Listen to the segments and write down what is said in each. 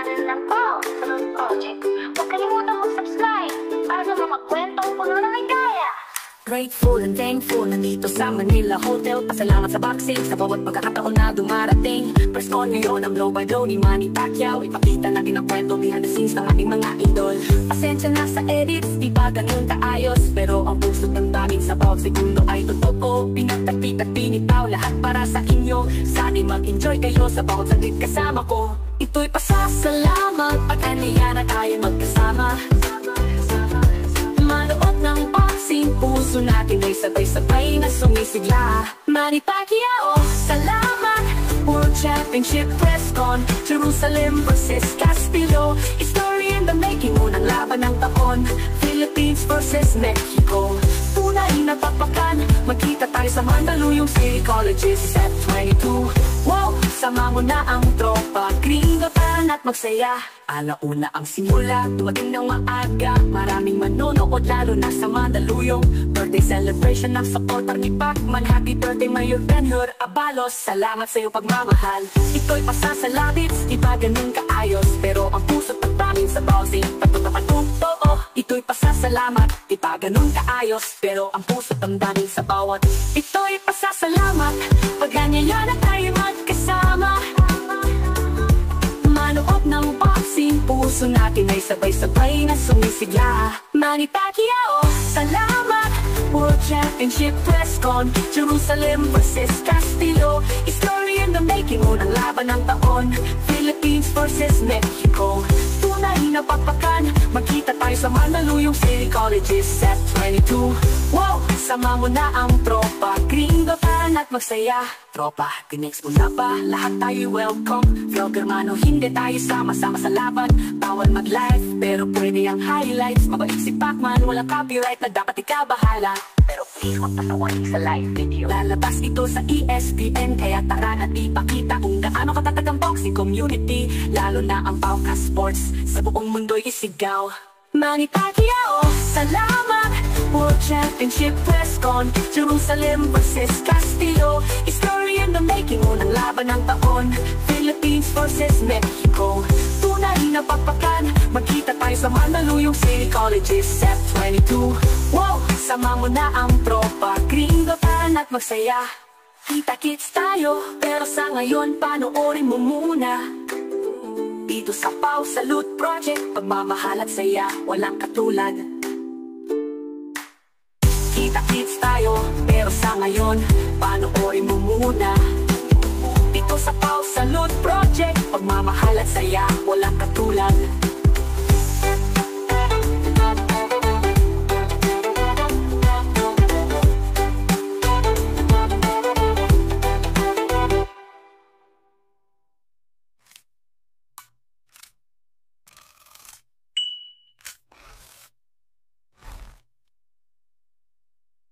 channel ng Pao Salud Project. Huwag kalimutan mag-subscribe para sa mga kwentong puno ng ligaya. Grateful and thankful, nandito sa Manila Hotel. Pasalamat sa boxing, sa bawat pagkakataon na dumarating. Press con ngayon ang blow by blow ni Manny Pacquiao. Ipakita natin ang kwento behind the scenes ng ating mga idol. Pasensya na sa edits, di ba ganun kaayos? Pero ang puso ng daming sa bawat segundo ay totoo. Pinagtagpit at pinitaw, lahat para sa inyo. Sana'y mag-enjoy kayo sa bawat saglit kasama ko. Ito'y pasasalamat at aniya na tayo magkasama. Manood ng boxing, puso natin ay sabay-sabay na sumisigla. Manny Pacquiao, salamat! World Championship press con, Jerusalem vs Castillo. Story in the making, unang laban ng taon, Philippines vs Mexico. Tunay na tapakan, magkita tayo sa Mandaluyong City Colleges Set 22. Wow! Sama mo na ang tropa, gringo taran at magsaya. Alauna ang simula, dumating ng maaga. Maraming manonood lalo na sa Mandaluyong birthday celebration ng supporter ni Pacman. Happy birthday Mayor Ben-Hur Abalos, salamat sa iyo pagmamahal. Ito'y pasasalabits, di ba ganun kaayos? Pero ang puso't pagpangin sa bawsing pagpapatutoo. Ito'y pasasalamat, di ba ganun kaayos? Pero ang puso't damdamin sa bawat. Ito'y pasasalamat, pagganyayan na tayo magkasama. Manood ng boxing, puso natin ay sabay-sabay na sumisigla. Manny Pacquiao, salamat! World Championship press con, Jerusalem vs Castillo. Story in the making, unang laban ng taon, Philippines vs Mexico. Tunay na papakan, magkita tayo sa Mandaluyong City Colleges Set 22. Wow! Sama mo na ang tropa, gringo taran at magsaya. Tropa, ginex mo na ba? Lahat tayo welcome. Vlogger mano, hindi tayo sama-sama sa laban. Bawal mag-live, pero pwede ang highlights. Mabait si Pacman, walang copyright na dapat ikabahala. Pero please, huwag pasaway sa live video. Lalabas ito sa ESPN, kaya tara at ipakita kung gaano katatag ang boxing community. Lalo na ang Pauka Sports, sa buong mundo'y isigaw. Manny Pacquiao, salamat! World Championship press con, Jerusalem vs Castillo. Story in the making, unang laban ng taon, Philippines vs Mexico. Tunay na papakan, magkita tayo sa Mandaluyong City Colleges Set 22. Wow! Sama mo na ang tropa, gringo taran at magsaya. Kita-kits tayo, pero sa ngayon panoorin mo muna. Dito sa Pao Salud Project, pagmamahal at saya, walang katulad. Kita-kits tayo, pero sa ngayon, panoorin mo muna. Dito sa Pao Salud Project, pagmamahal at saya, walang katulad.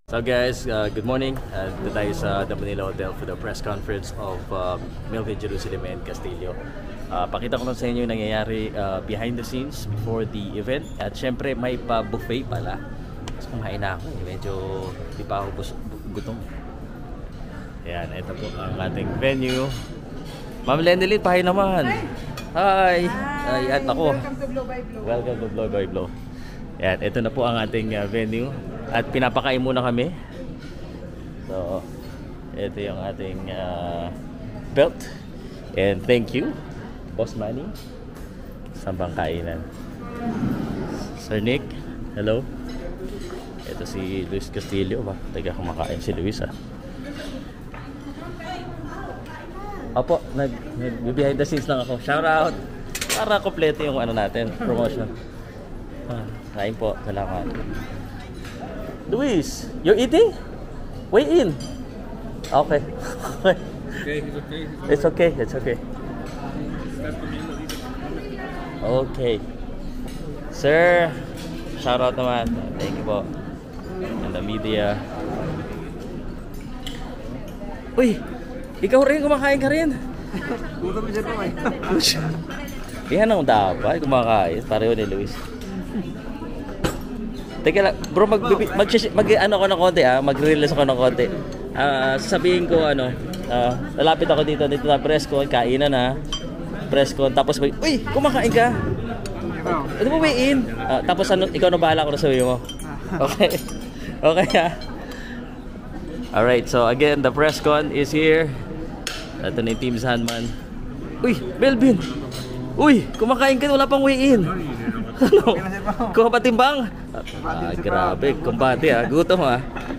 So guys, good morning. Dito tayo sa The Manila Hotel for the press conference of Milky Jerusalem and Castillo. Pakita ko lang sa inyo yung nangyayari behind the scenes before the event. At syempre may pa-buffet pala. Mas kumain na ako. Medyo di pa ako gutom. Ayan, ito po ang ating venue. Ma'am Lendelyn, pahay naman. Hi! Ayan ako. Welcome to Blow by Blow. Welcome to Blow by Blow. Ayan, ito na po ang ating venue. At pinapakain muna kami. So, ito yung ating belt. And thank you, Boss Manny. Sa bang kainan. Sir Nick, hello. Ito si Luis Castillo. Taga kumakain si Luis Opo, nag-behind the scenes lang ako. Shout out. Para kompleto yung ano natin, promotion. Kain po, salamat. Luis, you're eating? Weigh in. Okay. It's okay. It's okay. Okay. Sir, shout out naman. Thank you po. And the media. Uy, ikaw rin, kumakain ka rin. Gutom siya naman. Yan ang dapat, kumakain. Pareho ni Luis. Teka lang, bro, ano ako ng konti mag-release ako ng konti. Sasabihin ko lalapit ako dito na press ko, kainan press con, tapos may, uy, kumakain ka. Ano mo weigh in? Tapos ano, ikaw na bahala ko na sabi mo. Okay. Okay ha. Alright, so again, the press con is here. Ito na yung Team Sandman. Uy, Melvin! Uy, kumakain ka, wala pang weigh in. Ano? Kuha pa timbang? Grabe, kumbate gutom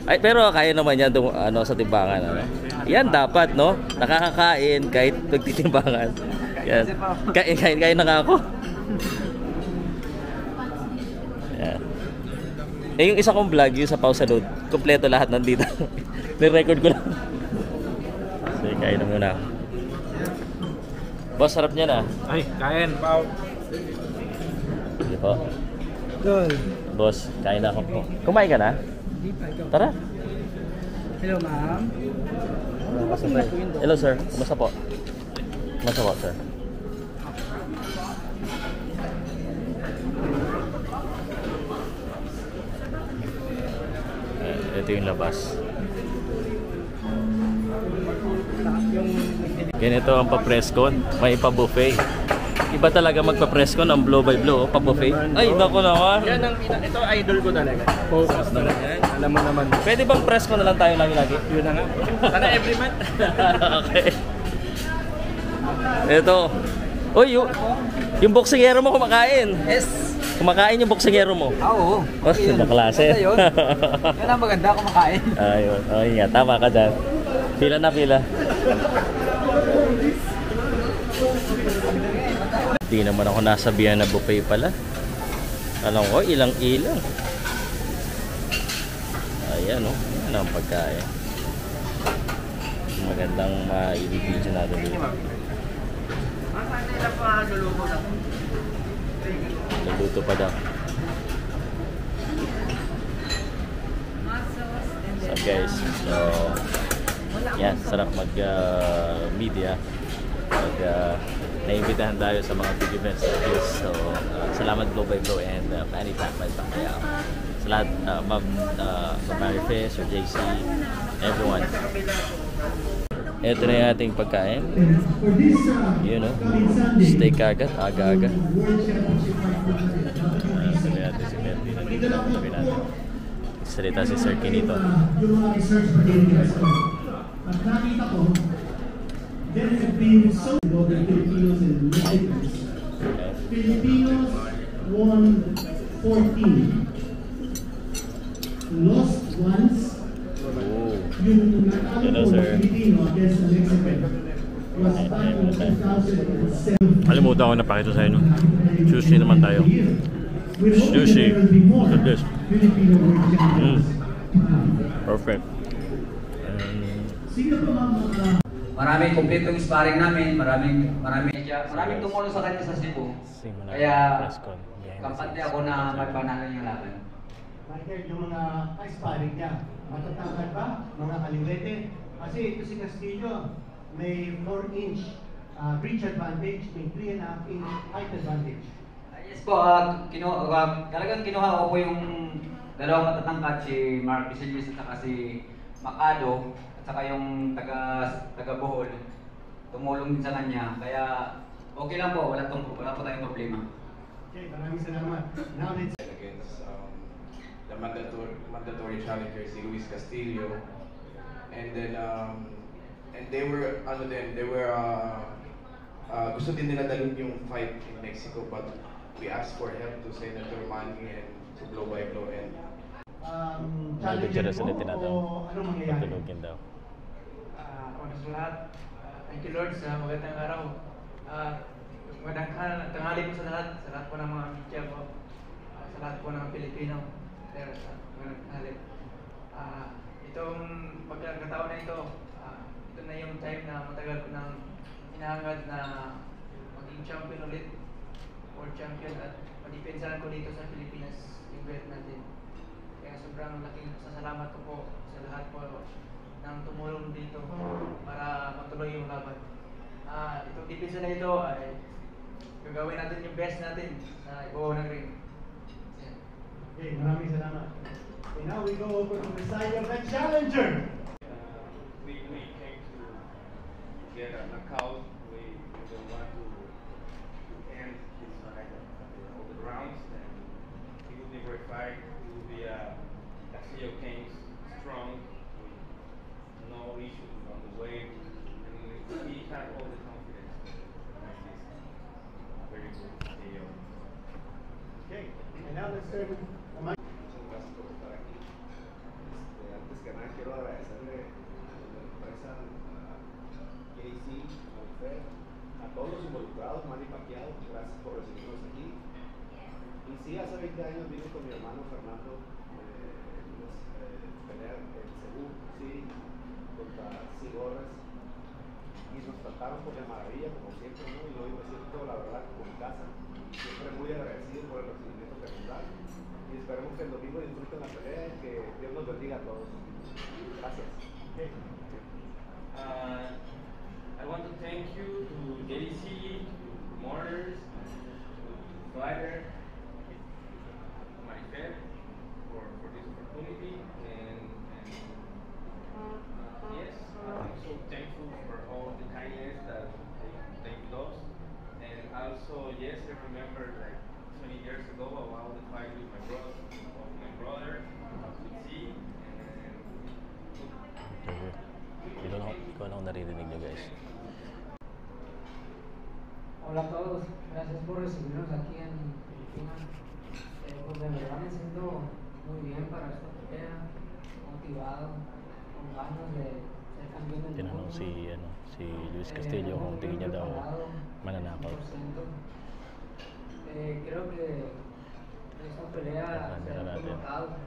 Ay, pero kaya naman yan ano, sa timbangan. Ano? Yan dapat, no? Nakakakain kahit nagtitimbangan. Yan. Kain na nga ako. Yan. Eh, yung isa kong vlog, yung sa Pause Load, kompleto lahat nandito. Ni-record ko lang. Sige, kain na muna. Boss, sarap niya na. Ay, kain. Pao. Sige po. Boss, kain na ako po. Kumain ka na? Tara. Hello, ma'am. Hello, sir. Kumusta po? Kumusta po, sir? Ito yung labas. Ganito ang pa-presscon. May pa-buffet. Iba talaga magpa-presscon ang blow by blow, pa-buffet. Ay, naku naman. Yan ang ito idol ko talaga. Focus talaga yan. Alam mo naman. Pwede bang presscon na lang tayo lagi-lagi? Yun na nga. Sana every month. Okay. Ito. Uy, yung boksingero mo kumakain. Yes. Kumakain yung boksingero mo. Oo. Oh, na klase. Yun. Yan ang maganda kumakain. Ayun. Oh, nga, tama ka dyan. Pila na pila. Di naman ako nasabihan na buffet pala. Alam ko, ilang-ilang. Ayan, oh. Yan ang pagkain. Magandang ma-i-video natin dito. Naluto pa daw. So guys, so yan, sarap mag-media. Naimbitahan tayo sa mga big events like this. So, salamat Blow by Blow and Fanny Pack by Pacquiao. Sa lahat, Mary Fish or JC, everyone. Ito na yung ating pagkain. You know, steak agad, aga-aga. Ito na natin si Melvin. Nandito lang kami natin. Salita si Sir Kinito. Yung mga research materials ko. At nakita ko, there have been so many Filipinos in Philippines. Filipinos won 14. Lost once. Yung Hello, sir. Filipino against the Mexican was back in 2007. Kalimutan ko na pakita sa inyo. Sushi naman tayo. Sushi. Look at this. Perfect. Maraming kumpletong sparring namin, maraming tumulong sa kanya sa Cebu. Kaya kampante ako na magpanalo yung laban. Michael, yung mga ka-sparring niya, matatangkad ba? Mga kaliwete? Kasi ito si Castillo, may 4-inch reach advantage, may 3.5-inch height advantage. Yes po, talagang kinuha ko po yung dalawang matatangkad, si Mark Vizelius at saka si Macado, at saka yung taga Bohol. Tumulong din sa kanya, kaya okay lang po, wala po tayong problema. Okay, maraming salamat. Now let's against the mandatory challenger si Luis Castillo, and then and they were gusto din nila dalhin yung fight in Mexico, but we asked for help to Senator Manny and to Blow by Blow, and challenger sa natin o ano mangyayari? Patulogin daw. Una sa lahat, thank you Lord sa magandang araw. Magandang tanghali po sa lahat po ng mga media po, sa lahat po ng Pilipino. Pero sa magandang tanghali. Itong pagkakataon na ito, ito na yung time na matagal ko nang hinahangad na maging champion ulit, world champion, at madipensahan ko dito sa Pilipinas yung belt natin. Kaya sobrang laking pasasalamat ko po sa lahat po nang tumulong dito para matuloy yung laban. Itong depensa na ito ay gagawin natin yung best natin sa ibabaw ng ring. Okay, maraming salamat. Okay, now we go over to the side of the challenger. we came to get a knockout. We don't want to hand his side all the rounds, and he will be very fight. He will be Castillo Kings, strong, with no issues on the way, and he had all the confidence to make this very good Castillo. Okay, and now let's turn the mic. Muchas gracias por estar aquí. Antes que nada quiero agradecerle a la empresa, a KC, a Monfer, a todos los involucrados, Manny Pacquiao, gracias por recibirnos aquí. Y sí, hace 20 años vine con mi hermano Fernando, pelear en Cebú, sí, contra Sigorres, y nos trataron por de maravilla, como siempre, ¿no? Y hoy me siento, la verdad, como en casa, siempre muy agradecido por el recibimiento que nos dan, y esperemos que el domingo disfruten la pelea y que Dios nos bendiga a todos. Gracias. I want to thank you to JDC, to promoters, to fighter, Marifer, for this opportunity, and yes, I'm so thankful for all the kindness that they lost, and also yes, I remember like 20 years ago about the fight with my brother, with Z, Ikaw lang naririnig nyo guys. Hola a todos, gracias por recibirnos aquí en Filipinas. Pues de verdad me siento muy bien para esta pelea, motivado, con ganas de ser campeón del mundo. Tinanong si Luis Castillo kung tingin niya daw mananakaw. Creo que esta pelea se ha notado,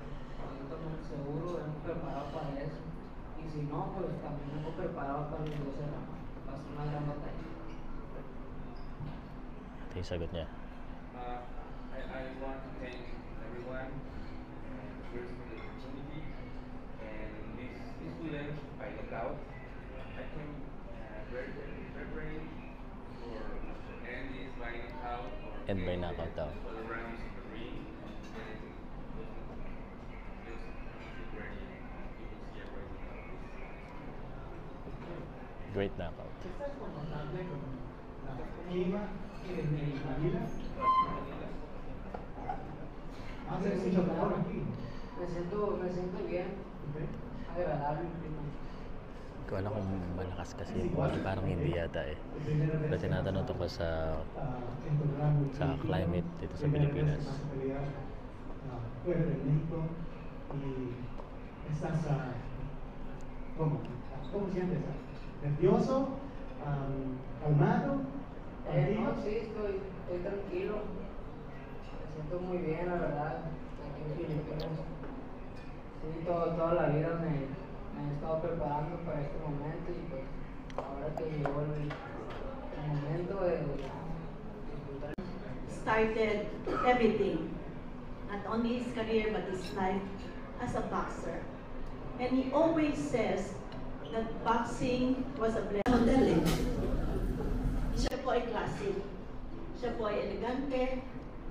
estoy muy seguro, hemos preparado para eso. Y si no, pues también hemos preparado para los 12 rounds. Va a ser una gran batalla. Ito yung sagot niya. I want to thank everyone first for the opportunity, and this will end by knockout. I came very prepared for end this by knockout or End by knockout daw. for the rounds of the ring, and just get ready. You will see a great knockout. Great knockout. ¿Estás confortable con la clima en Manila? Hace mucho calor aquí. Me siento bien, agradable el clima. Hindi ko alam kung malakas kasi parang hindi yata eh. Pero tinatanong to ko sa climate dito sa Pilipinas. Fuera de México y estás ¿cómo sientes? ¿Nervioso? ¿Calmado? No, sí, estoy tranquilo. Me siento muy bien, la verdad, aquí en Filipinas. Sí, toda la vida me he estado preparando para este momento y pues ahora que llegó el momento de disfrutar. Started everything, not only his career but his life as a boxer. And he always says that boxing was a blessing. Siya po ay classic, siya po ay elegante,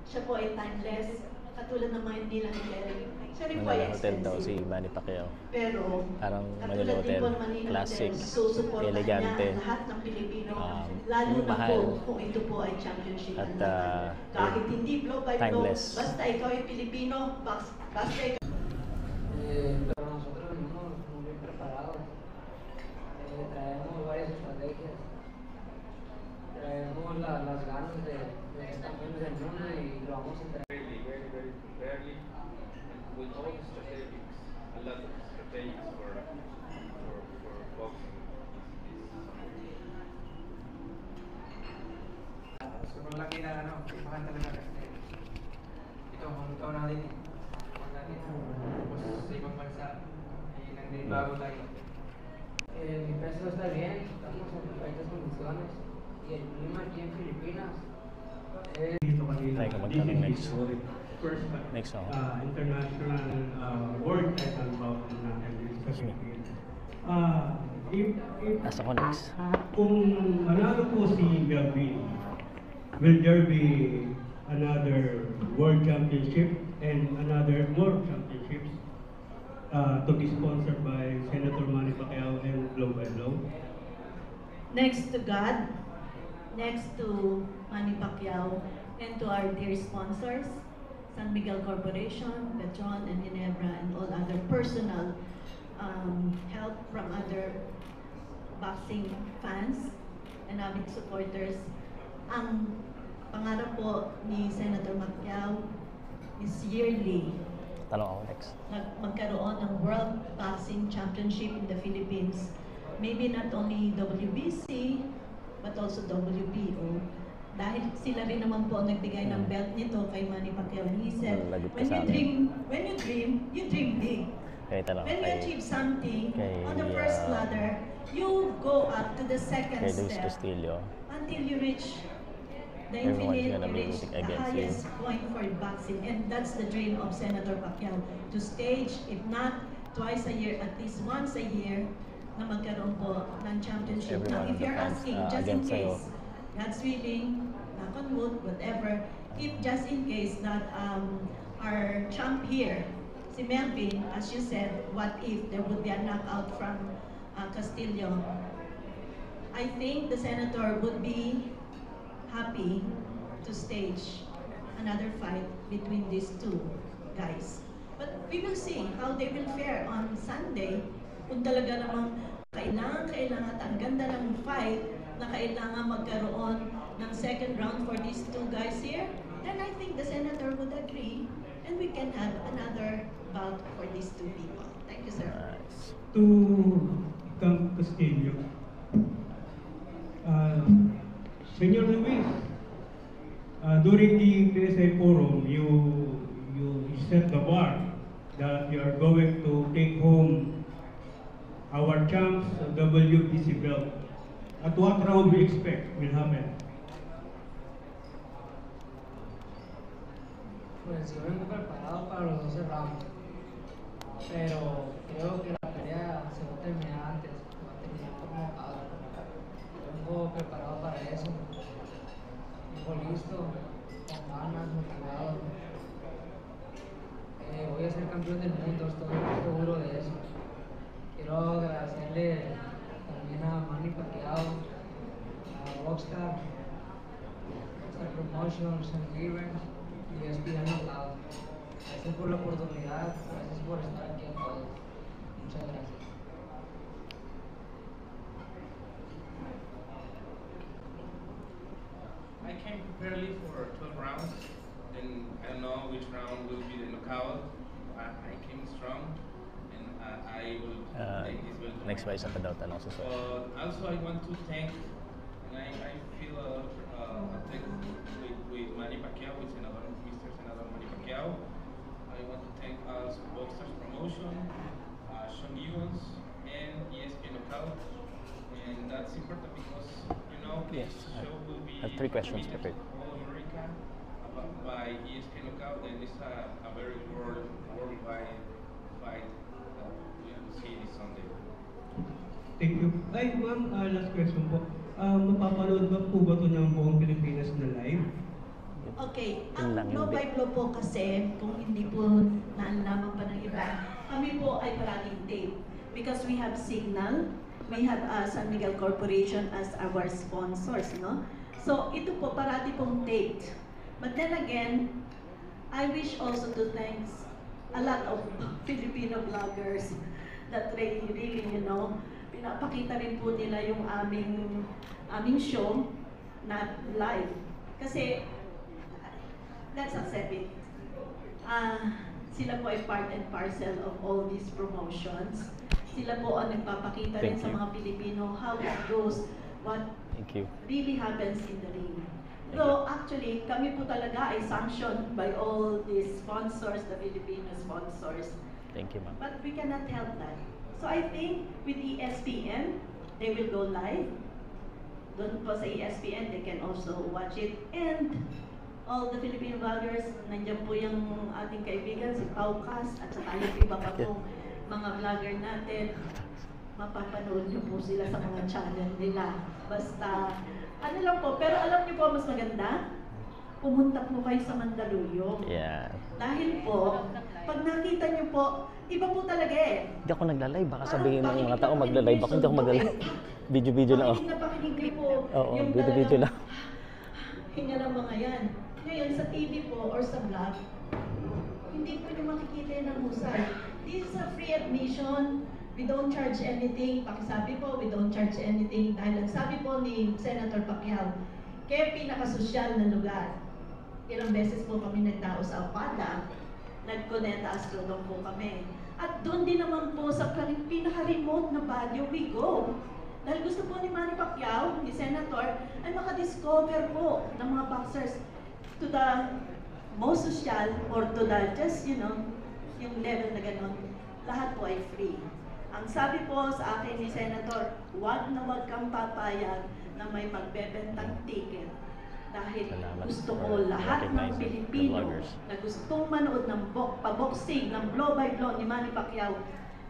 siya po ay timeless, katulad ng mga hindi lang Derek. Siya rin po ay Manila Hotel daw expensive. si Manny Pacquiao. Pero, Parang Manila katulad din Hotel, po ng Manila classic, Hotel, susuportahan elegante, niya lahat ng Pilipino, lalo yung na mahal, po kung ito po ay championship. at kahit hindi blow by blow, timeless. basta ikaw ay Pilipino, basta ikaw. Pero nosotros venimos muy bien preparados. Traemos varias estrategias. Traemos las ganas de ser campeones del mundo y lo vamos a entregar. Very fairly, and with all the strategies, a lot of strategies for boxing. Sobrang laki na impahan talaga kasi ito, ang taon natin eh. Tapos sa ibang bansa, ay nagbago tayo. Mi peso está bien, estamos en perfectas condiciones y el clima aquí en Filipinas es... Tayo ka magtanong next. First, Next song. international world title bout na Philippines. Nasa ko next. Kung manalo po si Gavin, will there be another world championship and another more championships to be sponsored by Senator Manny Pacquiao and Blow by Blow? Next to God, next to Manny Pacquiao, and to our dear sponsors, San Miguel Corporation, Petron, and Ginebra, and all other personal help from other boxing fans and avid supporters. Ang pangarap po ni Senator Pacquiao is yearly Tanong ako next. magkaroon ng World Boxing Championship in the Philippines. Maybe not only WBC, but also WBO. Dahil sila rin naman po nagbigay ng belt nito kay Manny Pacquiao. And he said, when you dream, you dream big. When you achieve something on the first ladder, you go up to the second step until you reach the infinite, you reach the highest point for boxing. And that's the dream of Senator Pacquiao, to stage, if not twice a year, at least once a year, na magkaroon po ng championship. Now, if you're asking, just in case, God's willing, knock on wood, whatever, if just in case that our champ here, si Melvin, as you said, what if there would be a knockout from Castillo? I think the senator would be happy to stage another fight between these two guys. But we will see how they will fare on Sunday. Kung talaga namang kailangan at ang ganda ng fight na kailangan magkaroon ng second round for these two guys here, then I think the senator would agree and we can have another bout for these two people. Thank you, sir. To Kang Castillo, Senor Luis, during the PSA forum, you set the bar that you are going to take home our champs WBC belt. At what round we expect will happen? Pues yo vengo preparado para los 12 rounds, pero creo que la pelea se va a terminar antes, va a terminar por nocaut. Vengo preparado para eso, vengo listo, con ganas, motivado. Voy a ser campeón del mundo, estoy seguro de eso. Quiero agradecerle también a Manny Pacquiao, a Rockstar Promotions, San River y ESPN Hablado. Gracias por la oportunidad, gracias por estar aquí a todos. Muchas gracias. I came preparedly for 12 rounds, and I don't know which round will be the knockout. I came strong, and I will take this belt. Next pa isa pa daw tanong sa Also, I want to thank, and I feel thank with Manny Pacquiao, with Mr. Senador Manny Pacquiao. I want to thank also Boxers Promotion, Sean Evans, and ESPN Knockout. And that's important because, you know, this show will be I have 3 questions prepared. All America by ESPN Knockout, and it's a very worldwide fight that we will see this Sunday. Thank you. Ay, ma'am, last question po. Mapapanood ba po ba ito ng buong Pilipinas na live? Okay, ang Blow by Blow po kasi, kung hindi po naalaman pa ng iba, kami po ay parating tape. Because we have Signal, we have San Miguel Corporation as our sponsors, no? So, ito po parati pong taped. But then again, I wish also to thank a lot of Filipino vloggers that really, you know, pinapakita rin po nila yung aming show na live. Kasi, let's accept it. Sila po ay part and parcel of all these promotions. Sila po ang nagpapakita rin sa mga Pilipino how it goes, what really happens in the ring. So actually, kami po talaga ay sanctioned by all these sponsors, the Filipino sponsors. Thank you, ma'am. But we cannot help that. So I think with ESPN, they will go live. Doon po sa ESPN, they can also watch it. And all the Filipino vloggers, nandiyan po yung ating kaibigan, si Paukas, at saka yung iba pa po mga vlogger natin. Mapapanood niyo po sila sa mga channel nila. Basta, ano lang po, pero alam niyo po mas maganda, pumunta po kayo sa Mandaluyong. Yeah. Dahil po, pag nakita niyo po, iba po talaga eh. Hindi ako nagla-live. Baka sabihin ng mga tao magla-live ako. Hindi ako magla-live. Video lang ako. Napakinig po Oo, yung video lang. hinga ng mga yan. Ngayon, sa TV po or sa vlog, hindi po niyo makikita yan ng husay. This is a free admission. We don't charge anything. Pakisabi po, we don't charge anything. Dahil ang sabi po ni Senator Pacquiao, kaya pinakasosyal na lugar. Ilang beses po kami nagtao sa Apada, nag-Cuneta Astrodome po kami. At doon din naman po sa pinaka-remote na Baguio we go. Dahil gusto po ni Manny Pacquiao, ni Senator, ay makadiscover po ng mga boxers to the most social or to the just, you know, yung level na gano'n. Lahat po ay free. Ang sabi po sa akin ni Senator, wag na wag kang papayag na may magbebentang ticket. Dahil gusto ko lahat ng Pilipino na gustong manood ng paboxing, ng blow by blow ni Manny Pacquiao,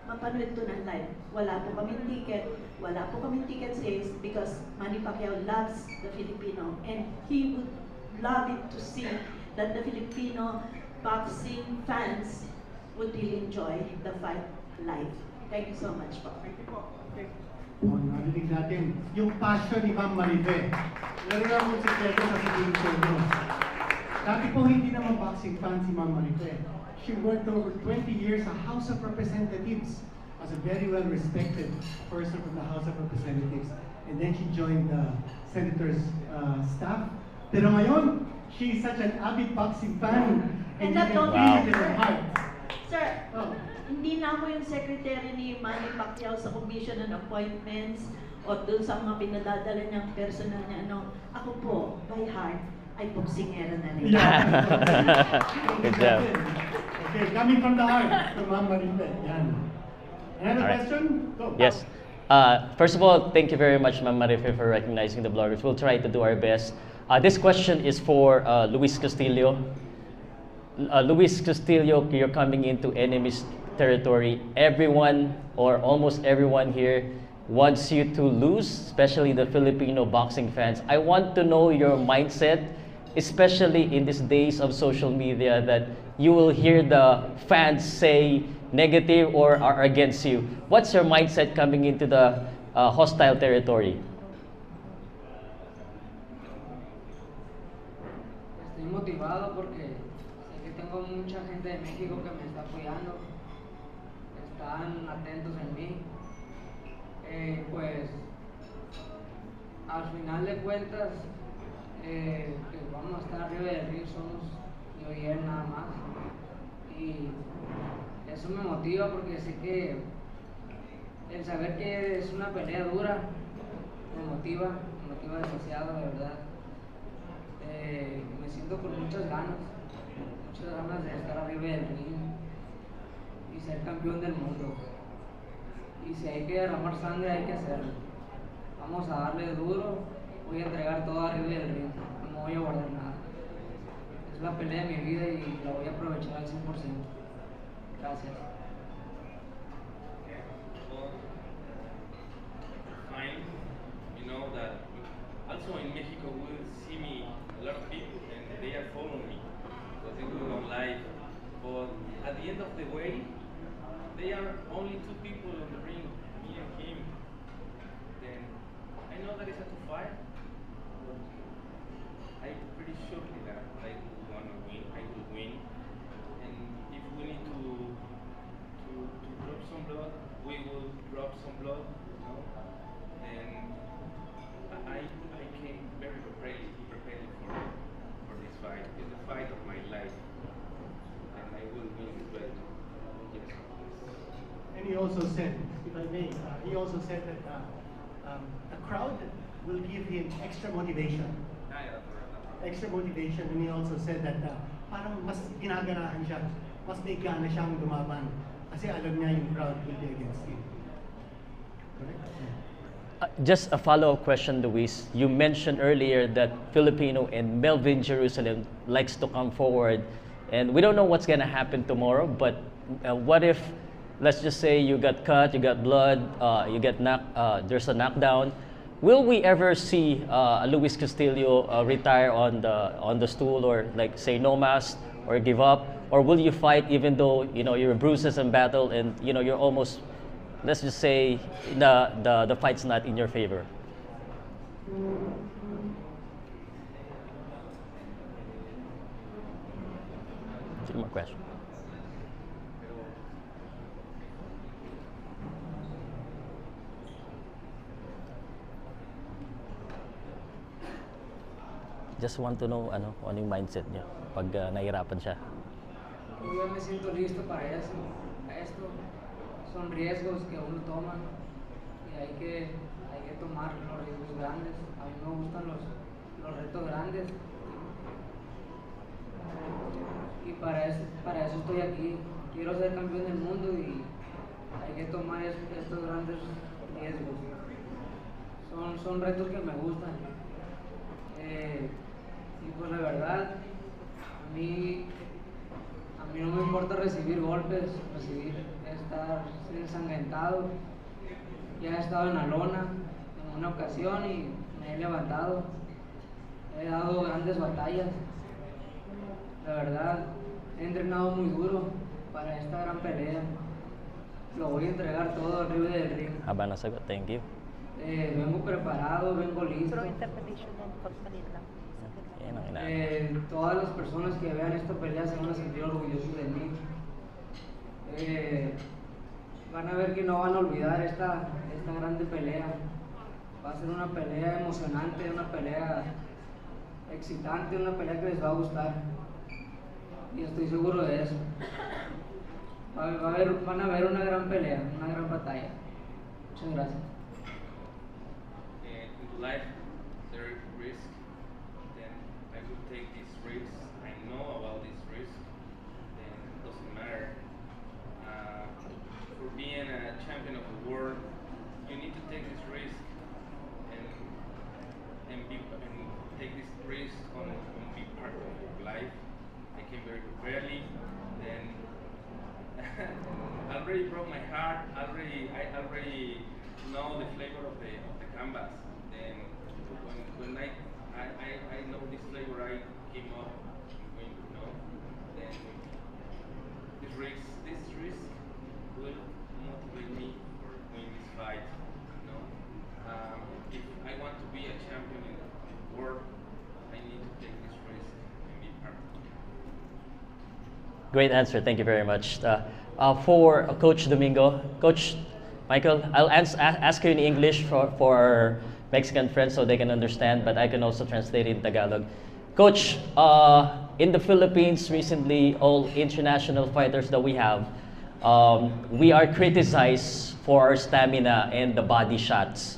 mapanood to ng live. Wala po kaming ticket. Wala po kaming ticket sales because Manny Pacquiao loves the Filipino and he would love it to see that the Filipino boxing fans would really enjoy the fight live. Thank you so much po. Thank you po. Narinig natin yung passion ni Ma'am Marife. Meron lang po sikreto sa sabihin ko nyo. Dati po hindi naman boxing fan si Ma'am Marife. She worked over 20 years sa House of Representatives as a very well-respected person from the House of Representatives. And then she joined the Senator's staff. Pero ngayon, she is such an avid boxing fan. And you that can don't feel it in her heart. Sir, hindi na ako yung secretary ni Manny Pacquiao sa Commission on Appointments o dun sa mga pinadadala niyang personal niya. Ako po, by heart, ay boksingera na rin. Good job. Okay, coming from the heart, from Ma'am Marife. Yan. Another Alright. question? Go. Yes. First of all, thank you very much, Ma'am Marife, for recognizing the bloggers. We'll try to do our best. This question is for Luis Castillo. Luis Castillo, you're coming into enemy's territory. Everyone, or almost everyone here, wants you to lose, especially the Filipino boxing fans. I want to know your mindset, especially in these days of social media, that you will hear the fans say negative or are against you. What's your mindset coming into the hostile territory? Estoy motivado porque sé que tengo mucha gente de México que me está apoyando, están atentos en mí. Pues al final de cuentas que vamos a estar arriba del ring somos yo y él nada más, y eso me motiva porque sé que el saber que es una pelea dura me motiva demasiado, de verdad. Me siento con muchas ganas de estar arriba del ring y ser campeón del mundo. Y si hay que derramar sangre, hay que hacerlo. Vamos a darle duro, voy a entregar todo arriba del ring, no me voy a guardar nada. Es la pelea de mi vida y la voy a aprovechar al 100%. Gracias. Fine. You know that also in Mexico will see me a lot of people and they are following me because they go on live. But at the end of the way, they are only two people on the ring, me and him. Then I know that it's a 2-5. I'm pretty sure that I will win. I will win. And if we need to drop some blood, we will drop some blood. You know. And I came very prepared for this fight. It's the fight of my life, and I will win this battle. Yes. And he also said, if I may, he also said that the crowd will give him extra motivation. Extra motivation, and he also said that parang mas ginaganahan siya, mas may gana siyang lumaban kasi alam niya yung crowd will be against him. Correct? Just a follow-up question, Luis. You mentioned earlier that Filipino and Melvin Jerusalem likes to come forward, and we don't know what's gonna happen tomorrow, but what if, let's just say you got cut, you got blood, you get there's a knockdown. Will we ever see Luis Castillo retire on the stool, or like say no mas or give up, or will you fight even though you're bruises in battle and you're almost, let's just say the fight's not in your favor? Two more questions. Just want to know ano yung mindset niya pag nahihirapan siya. Yo me siento listo para eso. Esto son riesgos que uno toma y hay que tomar los riesgos grandes. A mí me gustan los retos grandes. Y para eso estoy aquí. Quiero ser campeón del mundo y hay que tomar estos grandes riesgos. Son retos que me gustan. Y pues la verdad, a mí no me importa recibir golpes, estar ensangrentado. Ya he estado en la lona en una ocasión y me he levantado. He dado grandes batallas. La verdad, he entrenado muy duro para esta gran pelea. Lo voy a entregar todo arriba del ring. Haba na sagot. Thank you. Vengo preparado, vengo listo. Todas las personas que vean esta pelea se van a sentir orgullosos de mí. Van a ver que no van a olvidar esta grande pelea. Va a ser una pelea emocionante, una pelea excitante, una pelea que les va a gustar. Y estoy seguro de eso. Van a ver una gran pelea, una gran batalla. Muchas gracias. In life, there is risk. Then I will take this risk. I know about this risk. Then it doesn't matter. For being a champion of the world, you need to take this risk and take this risk on be part of your life. I came very rarely. Then I already broke my heart. I already know the flavor of the canvas. Then when I know this flavor, I came up and then this risk will motivate me for winning this fight. If I want to be a champion in the world, I need to take this risk and be part of it. Great answer. Thank you very much. For Coach Domingo, Coach Michael, I'll ask you in English for our Mexican friends so they can understand, but I can also translate in Tagalog. Coach, in the Philippines recently, all international fighters that we have, we are criticized for our stamina and the body shots.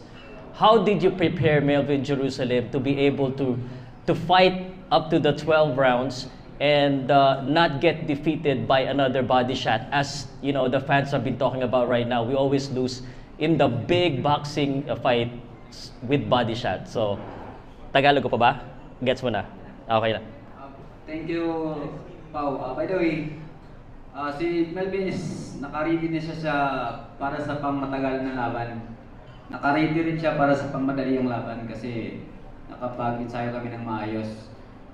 How did you prepare Melvin Jerusalem to be able to fight up to the 12 rounds and not get defeated by another body shot? As you know, the fans have been talking about right now, we always lose in the big boxing fight with body shot. So, Tagalog ko pa ba? Gets mo na? Okay na. Thank you, Pao. By the way, si Melvin is naka-ready na siya para sa pangmatagal na laban. Naka-ready rin siya para sa pangmadaliang laban kasi nakapag-ensayo kami ng maayos.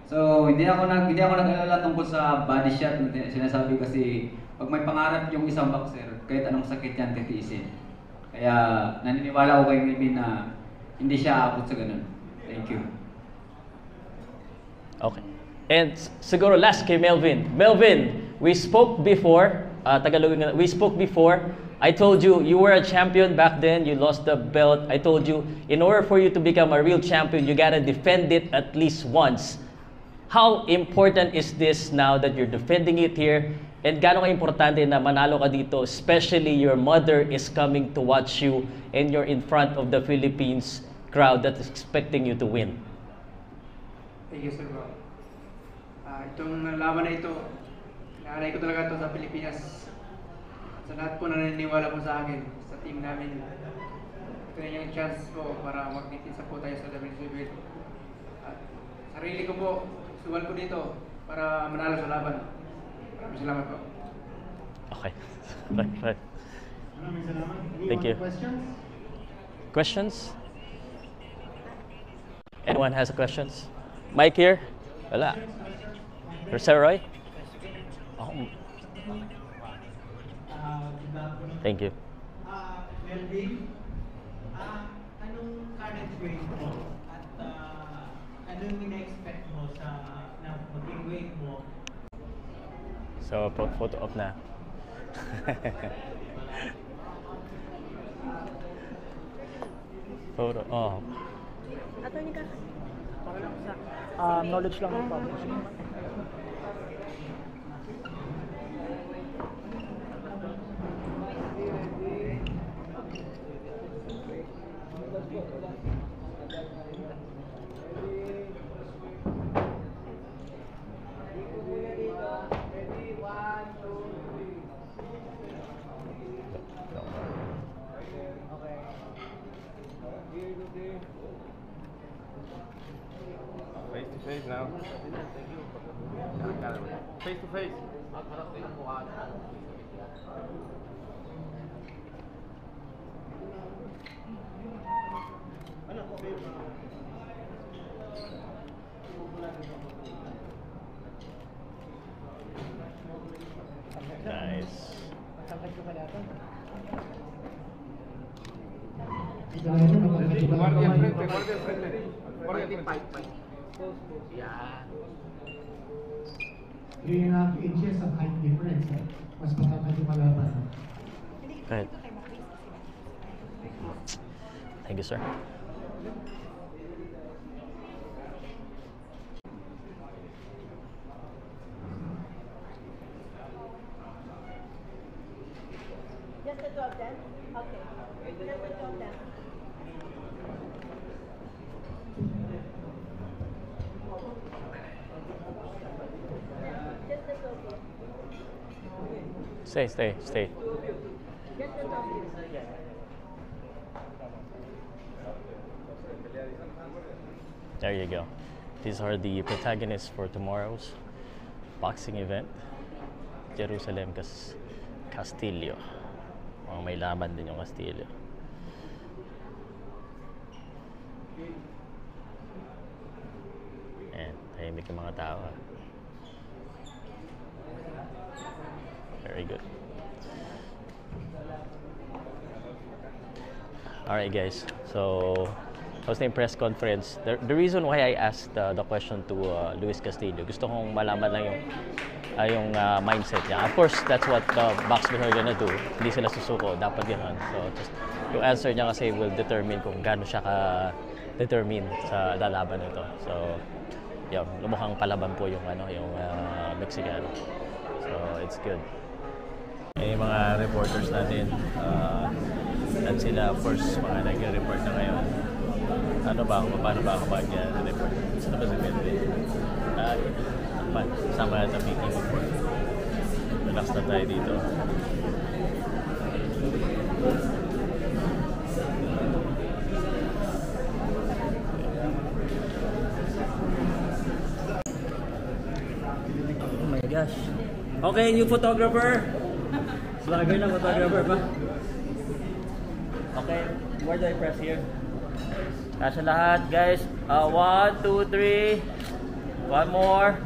So, hindi ako nag-alala tungkol sa body shot na sinasabi kasi pag may pangarap yung isang boxer, kahit anong sakit yan titiisin. Kaya naniniwala ko kay Melvin na hindi siya aabot sa ganun. Thank you. Okay. And siguro last kay Melvin. Melvin, we spoke before, we spoke before. I told you, you were a champion back then, you lost the belt. I told you, in order for you to become a real champion, you gotta defend it at least once. How important is this now that you're defending it here? And gaano ka-importante na manalo ka dito, especially your mother is coming to watch you and you're in front of the Philippines crowd that is expecting you to win. Thank you, sir. Itong laban na ito, inaalay ko talaga ito sa Pilipinas. Sa lahat po na naniniwala po sa akin, sa team namin. Ito na yung chance ko para magkikisa po tayo sa WCW. At sarili ko po, suwal ko dito para manalo sa laban. Maraming salamat po. Okay. Right. Maraming salamat. Thank you. Questions? Anyone has questions? Mike here? Wala. Sir Roy? Oh. Thank you. Melvin, anong current weight mo? ano yung ina-expect mo sa na maging weight mo? So, photo op na. Photo op. Attorney ka? Knowledge lang po. Face to face now. Face to face. Nice. Guardia al frente, guardia al frente. Guardia al frente. Yeah. 3.5 inches of height difference. Mas matangkad yung kalaban. Go ahead. Thank you, sir. Just the two of them? Okay. Just the two of them. Just the two of you. Stay. Just the two of you. There you go. These are the protagonists for tomorrow's boxing event. Jerusalem Castillo. May laban din yung Castillo. Ayan, tahimik yung mga tao. Very good. Alright guys, so how's the press conference? The reason why I asked the question to Luis Castillo, gusto kong malaman lang yung mindset niya. Of course, that's what the boxers are gonna do. Hindi sila susuko, dapat gano'n. So just yung answer niya kasi will determine kung gaano siya ka-determine sa lalaban nito. So yun, lumukhang palaban po yung Mexicano. So it's good. Yung mga reporters natin, at sila, of course, mga nag-report na ngayon. Paano ba ako mag-report? Saan ba si Medway? Sama na sa meeting before. Relax na tayo dito. Oh my gosh. Okay, new photographer. Vlogger na photographer ba? Okay, where do I press here? Kasya lahat, guys. 1, 2, 3. One more.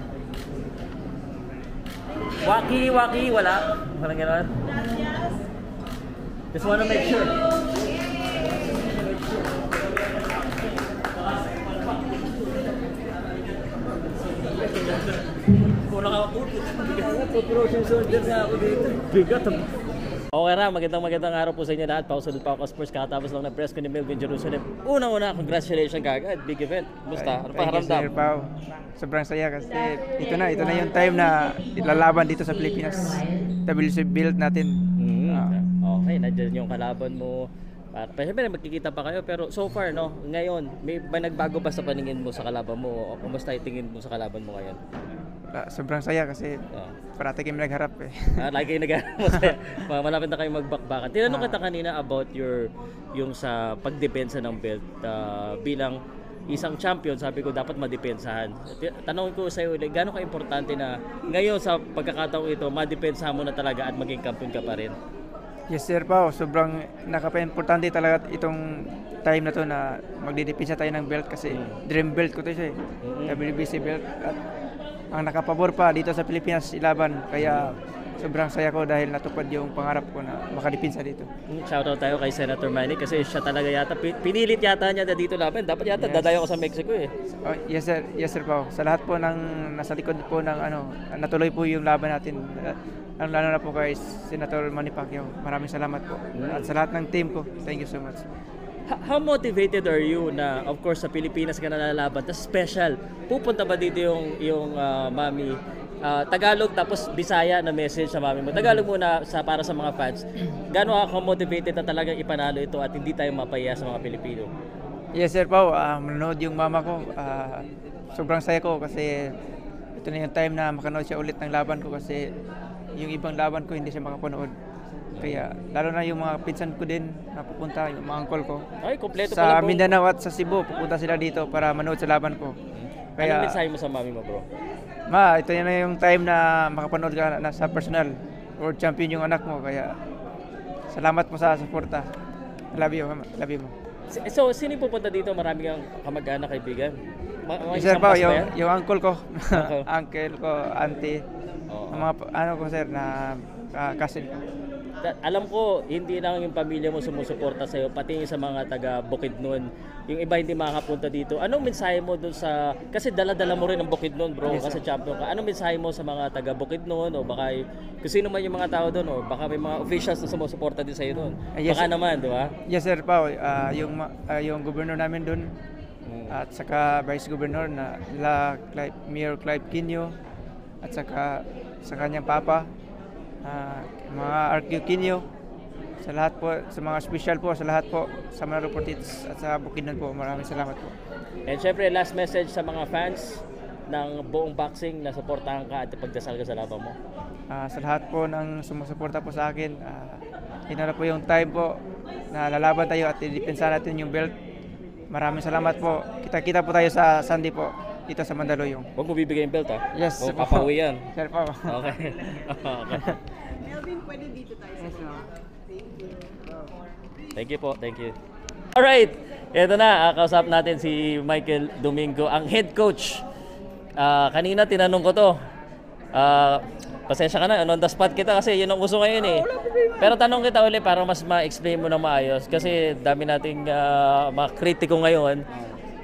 Waki, wala. Walang gano'n. Just wanna make sure. Kung nakaputo, bigat soldier nga ako dito. Bigat. Okay na, magandang araw po sa inyo lahat. Pausunod pa ako Spurs, kakatapos lang ng press ko ni Melvin Jerusalem. Unang-una, congratulations kagad. Big event. Basta, ano pa haramdam? Sir Pao. Sobrang saya kasi ito na yung time na ilalaban dito sa Pilipinas. WC build natin. Okay, nandiyan yung kalaban mo. Siyempre magkikita pa kayo, pero so far, no, ngayon, may ba nagbago ba sa paningin mo sa kalaban mo? O kumusta yung tingin mo sa kalaban mo ngayon? Sobrang saya kasi parati kayo nagharap eh. Lagi kayo nagharap mo saya. Malapit na kayo magbakbakan. Tinanong kita kanina about yung sa pagdepensa ng belt bilang isang champion, sabi ko dapat madepensahan. Tanongin ko sa iyo, gaano ka-importante na ngayon sa pagkakataong ito, madepensahan mo na talaga at maging kampiyon ka pa rin? Yes sir Pao, sobrang nakapa-importante talaga itong time na to na magdidepensa tayo ng belt kasi dream belt ko to siya WBC belt at ang nakapabor pa dito sa Pilipinas ilaban kaya sobrang saya ko dahil natupad yung pangarap ko na makadipinsa dito. Shoutout tayo kay Senator Manny kasi siya talaga yata, pinilit yata niya na dito namin. Dapat yata dadayo ko sa Mexico eh. Oh, yes sir po. Sa lahat po ng nasa likod po ng natuloy po yung laban natin. Lalo na po kay Senator Manny Pacquiao. Maraming salamat po. At sa lahat ng team ko, thank you so much. How motivated are you na of course sa Pilipinas ka nalalaban, tas special, pupunta ba dito yung mami, Tagalog tapos Bisaya na message sa mami mo? Tagalog muna para sa mga fans. Gaano ako motivated na talagang ipanalo ito at hindi tayo mapahiya sa mga Pilipino? Yes sir Pao, manonood yung mama ko. Sobrang saya ko kasi ito na yung time na makanood siya ulit ng laban ko kasi yung ibang laban ko hindi siya makapanood. Kaya lalo na yung mga pinsan ko din na pupunta, yung mga uncle ko. Ay, kompleto sa pala bro. Mindanao at sa Cebu, pupunta sila dito para manood sa laban ko. Kaya, anong mensahe mo sa mami mo bro? Ma, ito na yung time na makapanood ka na sa personal. World champion yung anak mo, kaya salamat mo sa suporta. Love you, mama. Love you mo. So, sino yung pupunta dito? Marami kang kamag-anak, kaibigan? Sir Pao, yung uncle ko, uncle ko, auntie, mga ko sir na cousin ko. Alam ko, hindi lang yung pamilya mo sumusuporta sa'yo, pati sa mga taga Bukidnon. Yung iba hindi makakapunta dito. Anong mensahe mo dun sa... Kasi dala-dala mo rin ang Bukidnon, bro, yes, kasi champion ka. Anong mensahe mo sa mga taga Bukidnon o baka kung sino man yung mga tao doon o baka may mga officials na sumusuporta din sa'yo doon? Yes, baka naman, di ba? Yes, sir, Pao. Yung governor namin doon at saka vice governor na Mayor Clive Quino at saka sa kanyang papa, mga RQ Quino, sa lahat po, sa mga special po, sa lahat po, sa Manalo Portits at sa Bukidnon po, maraming salamat po. And syempre, last message sa mga fans ng buong boxing na suportahan ka at ipagdasal ka sa laban mo. Sa lahat po ng sumusuporta po sa akin, yun na po yung time po na lalaban tayo at i-depensa natin yung belt. Maraming salamat po. Kita-kita po tayo sa Sunday po dito sa Mandaluyong. Huwag mo bibigay yung belt ha? Yes. O papawi yan. Sir po. Okay. Melvin, pwede dito tayo sa mga. Thank you po. Thank you. Alright. Ito na. Kausap natin si Michael Domingo, ang head coach. Kanina tinanong ko to. Pasensya ka na, on the spot kita kasi yun ang uso ngayon eh. Pero tanong kita ulit para mas ma-explain mo na maayos kasi dami nating mga kritiko ngayon.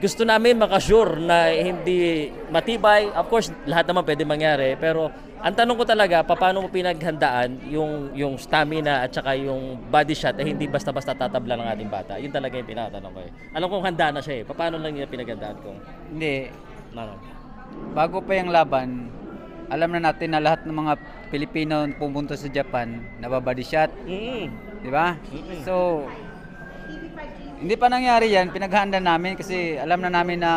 Gusto namin makasure na hindi matibay. Of course, lahat naman pwede mangyari. Pero ang tanong ko talaga, paano mo pinaghandaan yung stamina at saka yung body shot eh hindi basta-basta tatabla ng ating bata. Yun talaga yung pinatanong ko eh. Alam kong handa na siya eh. Paano lang niya pinaghandaan ko? Hindi. Bago pa yung laban, alam na natin na lahat ng mga Pilipino pumunta sa Japan nababody shot. Di ba? So, hindi pa nangyari yan. Pinaghanda namin kasi alam na namin na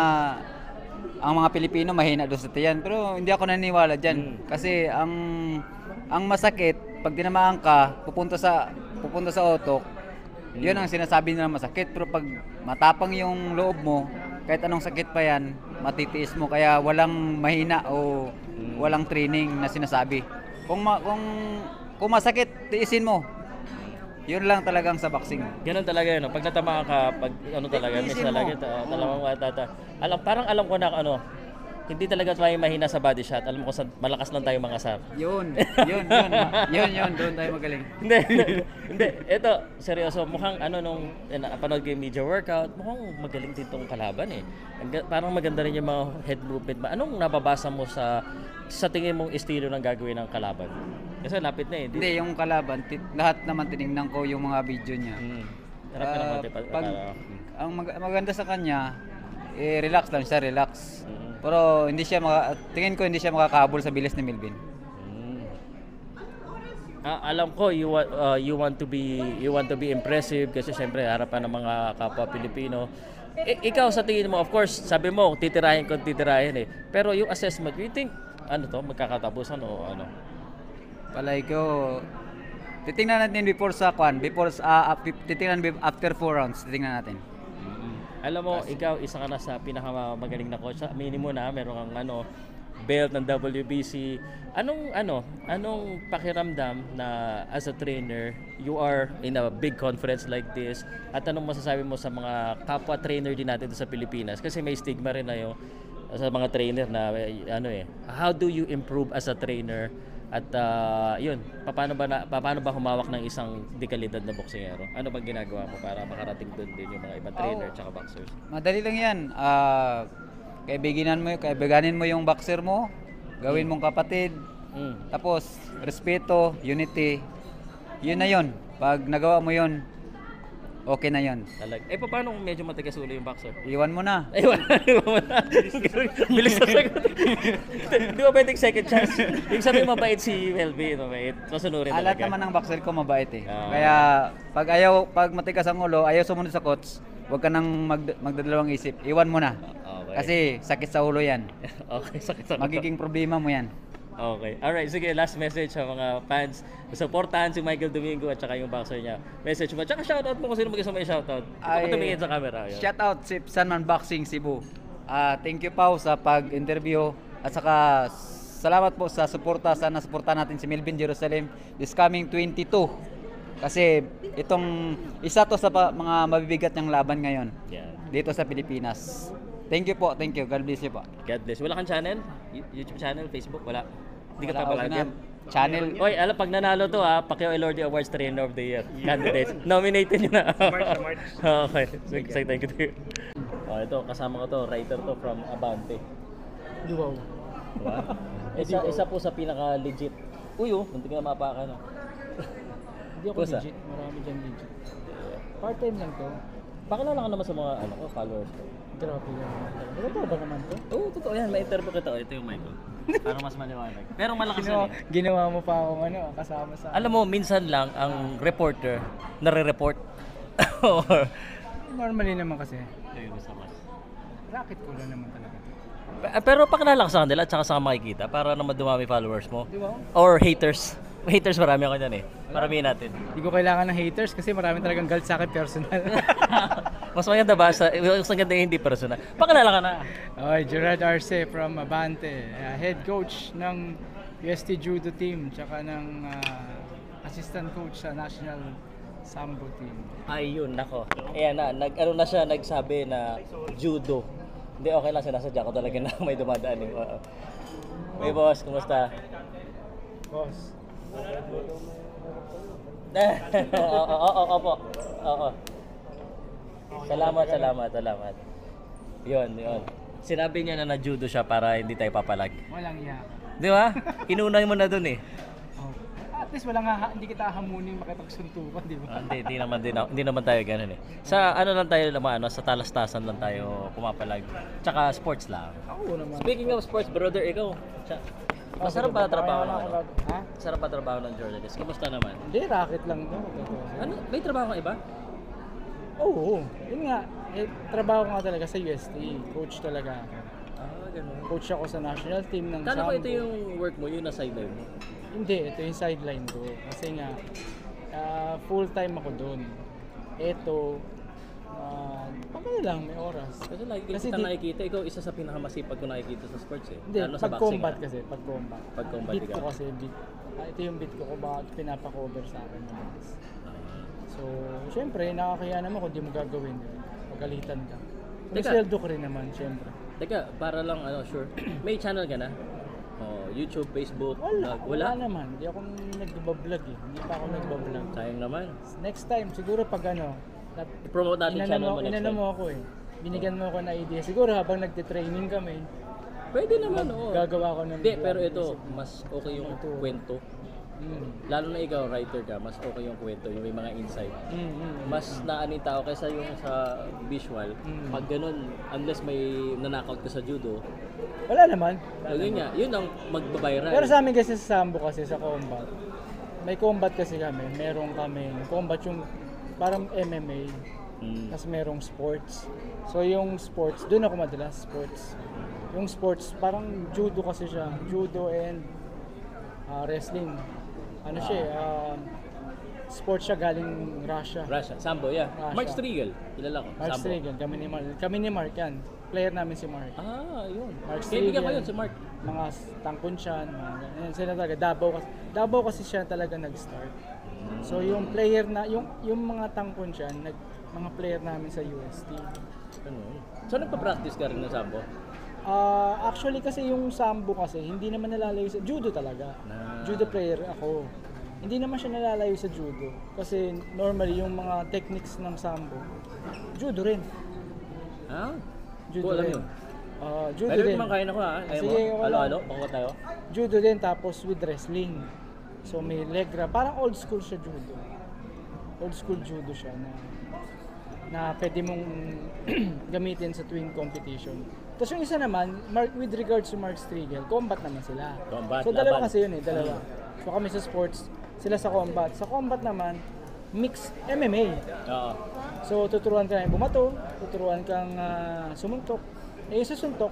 ang mga Pilipino mahina doon sa tiyan. Pero hindi ako naniniwala dyan. Kasi ang masakit, pag tinamaan ka, pupunta sa otok, yun ang sinasabi nila masakit. Pero pag matapang yung loob mo, kahit anong sakit pa yan, matitiis mo. Kaya walang mahina o walang training na sinasabi. Kung masakit, tiisin mo. Yun lang talagang sa boxing. Ganun talaga yun. Pag natamaan ka, pag ano talaga, miss talaga, alam, parang alam ko na hindi talaga tayo mahina sa body shot. Alam mo kung malakas lang tayo mangasar. Yun. Doon tayo magaling. Hindi. Ito, seryoso. Mukhang nung napanood ko yung media workout, mukhang magaling din tong kalaban eh. Parang maganda rin yung mga head movement. Anong nababasa mo sa tingin mong estilo ng gagawin ng kalaban? Kasi lapit na eh. Hindi, yung kalaban, lahat naman tinignan ko yung mga video niya. Ang maganda sa kanya, relax lang siya, relax. Pero tingin ko hindi siya makakahabol sa bilis ni Melvin. Alam ko you want to be impressive kasi syempre harapan ng mga kapwa Pilipino. Ikaw sa tingin mo, of course, sabi mo titirahin eh. Pero yung assessment, you think magkakatapusan o ano? Palay ko titingnan natin titingnan after 4 rounds, titingnan natin. Alam mo, ikaw isa ka na sa pinakamagaling na coach. Minimum na meron kang belt ng WBC. Anong pakiramdam na as a trainer, you are in a big conference like this? At anong masasabi mo sa mga kapwa trainer din natin sa Pilipinas? Kasi may stigma rin na sa mga trainer na how do you improve as a trainer At yun, paano ba humawak ng isang dekalidad na boksingero? Ano bang ginagawa mo para makarating doon din yung mga ibang trainer tsaka boxers? Madali lang yan. Kaibiganin mo yung boxer mo, gawin mong kapatid, tapos respeto, unity, yun na yun. Pag nagawa mo yun, okay na yun. Paano kung medyo matigas ulo yung boxer? Iwan mo na. Iwan mo na. Bilis na sagot. Di ba pwedeng second chance? Yung sabi mabait si Melvin, mabait. Masunurin talaga. Lahat naman ng boxer ko mabait eh. Kaya pag matigas ang ulo, ayaw sumunod sa coach, huwag ka nang magdadalawang isip. Iwan mo na. Okay. Kasi sakit sa ulo yan. Okay, sakit sa ulo. Magiging problema mo yan. Okay. Alright, sige, last message sa mga fans. Supportahan si Michael Domingo at saka yung boxer niya. Message mo. Tsaka shoutout mo kung sino mag-isa may shoutout. Ito tumingin sa camera. Yun. Shoutout si Sanman Boxing Cebu. Thank you Pao sa pag-interview at saka salamat po sa suporta. Sana suportahan natin si Melvin Jerusalem this coming 22. Kasi itong isa to sa mga mabibigat niyang laban ngayon. Dito sa Pilipinas. Thank you po, thank you. God bless you po. God bless. Wala kang channel? YouTube channel, Facebook, wala. Hindi ka papalagyan. Channel. Oy, alam pag nanalo to Pacquiao Elordi Awards Trainer of the Year. Candidates. Nominated niyo na. March. Okay. So, thank you to you. Ito, kasama ko to, writer to from Abante. Wow. Diba? Isa po sa pinaka legit. Uy, hindi ka na mapakan. Hindi ako legit. Marami dyan legit. Part-time lang to. Pakilala ka naman sa mga followers ko. Grabe naman. Totoo ba naman to? Oo, totoo yan. May interview kita. Ito yung Michael. Para mas maliwanag. Pero malakas yan eh. Ginawa mo pa akong kasama sa... Alam mo, minsan lang ang reporter nare-report. Normally naman kasi. Ayun, mas. Racket ko lang naman talaga. Pero pakilala ka sa kanila at saka sa makikita para naman dumami followers mo. Di ba? Or haters. Haters marami ako dyan eh. Maramihin natin. Hindi ko kailangan ng haters kasi marami talagang galit sa akin personal. Mas maganda ba? Mas maganda yung hindi personal. Pakilala ka na. Okay, Gerard Arce from Abante. Head coach ng UST Judo team. Tsaka ng assistant coach sa National Sambo team. Ayun, nako. Ayan na, nagsabi na judo. Hindi, okay lang. Sinasadya ko talaga na may dumadaan eh. Hey boss, kumusta? Boss. Opo. Salamat. Yun. Sinabi niya na judo siya para hindi tayo papalag. Walang iya. Di ba? Inunay mo na dun eh. At least hindi kita hamunin makipagsuntukan, di ba? Hindi naman tayo ganun eh. Sa lang tayo sa talastasan lang tayo pumapalag. Tsaka sports lang. Oo naman. Speaking of sports, brother, ikaw. Masarap ba trabaho ng Masarap ba trabaho ng journalist? Kamusta naman? Hindi, racket lang to. May trabaho ka iba? Oo. Yun nga, trabaho ko nga talaga sa UST. Coach talaga ako. Ganun. Coach ako sa national team ng Sambo. Kala ko ito yung work mo, yun na sideline mo? Hindi, ito yung sideline ko. Kasi nga, full time ako doon. Ito, lang, may oras. Kasi lagi kita nakikita, ikaw isa sa pinakamasipag ko nakikita sa sports eh. Hindi, pag-combat kasi, pag-combat. Beat ko kasi, ito yung beat ko bakit pinapa-cover sa akin. So, syempre, nakakaya naman kung di mo gagawin yun. Pagalitan ka. May sweldo ko rin naman, syempre. Teka, para lang, sure. May channel ka na? YouTube, Facebook? Wala naman. Hindi ako nagbablog eh. Hindi pa ako nagbablog. Sayang naman. Next time, siguro pag i-promote natin channel mo next time. Inano mo ako eh. Binigyan mo ako na idea. Siguro habang nagte-training kami. Pwede naman, oo. Gagawa ko ng Hindi, pero ito, mas okay yung kwento. Lalo na ikaw, writer ka, mas okay yung kwento, yung may mga insight. Mas naani tao kaysa yung sa visual. Pag ganun, unless may nanakaut ka sa judo, wala naman. Yun ang magbabiral. Pero sa amin kasi sa Sambo kasi, sa combat, may combat kasi kami. Meron kami combat yung parang MMA. Tapos merong sports. So yung sports, doon ako madalas, sports. Yung sports, parang judo kasi siya. Judo and wrestling. Sports siya galing Russia. Sambo, yeah. Russia. Mark Striegel, kilala ko. Mark Striegel, kami ni Mark yan. Player namin si Mark. Yun. Mark Striegel. Kaibigan ko yun si Mark. Mga Tangkunsyan, sila talaga. Davao kasi siya talaga nag-start. So yung player na, yung mga Tangkunsyan, mga player namin sa UST. So nagpa-practice ka rin na Sambo? Actually kasi yung sambo kasi, hindi naman nalalayo sa judo talaga. Judo player ako. Hindi naman siya nalalayo sa judo. Kasi normally yung mga techniques ng sambo, judo rin. Judo rin. Judo Pero din. kumakain ako ha. Ayaw Sige, mo? wala. Halo-halo? Bako tayo? Judo din tapos with wrestling. So may leg wrap. Parang old school siya judo. Old school judo siya na pwede mong gamitin sa tuwing competition. Tapos yung isa naman, with regards to Mark Striegel, combat naman sila. Combat, so dalawa laban. kasi yun dalawa. So kami sa sports, sila sa combat. Sa combat naman, mixed MMA. Oo. So tuturuan ka na bumato, tuturuan kang sumuntok. Yung sa suntok,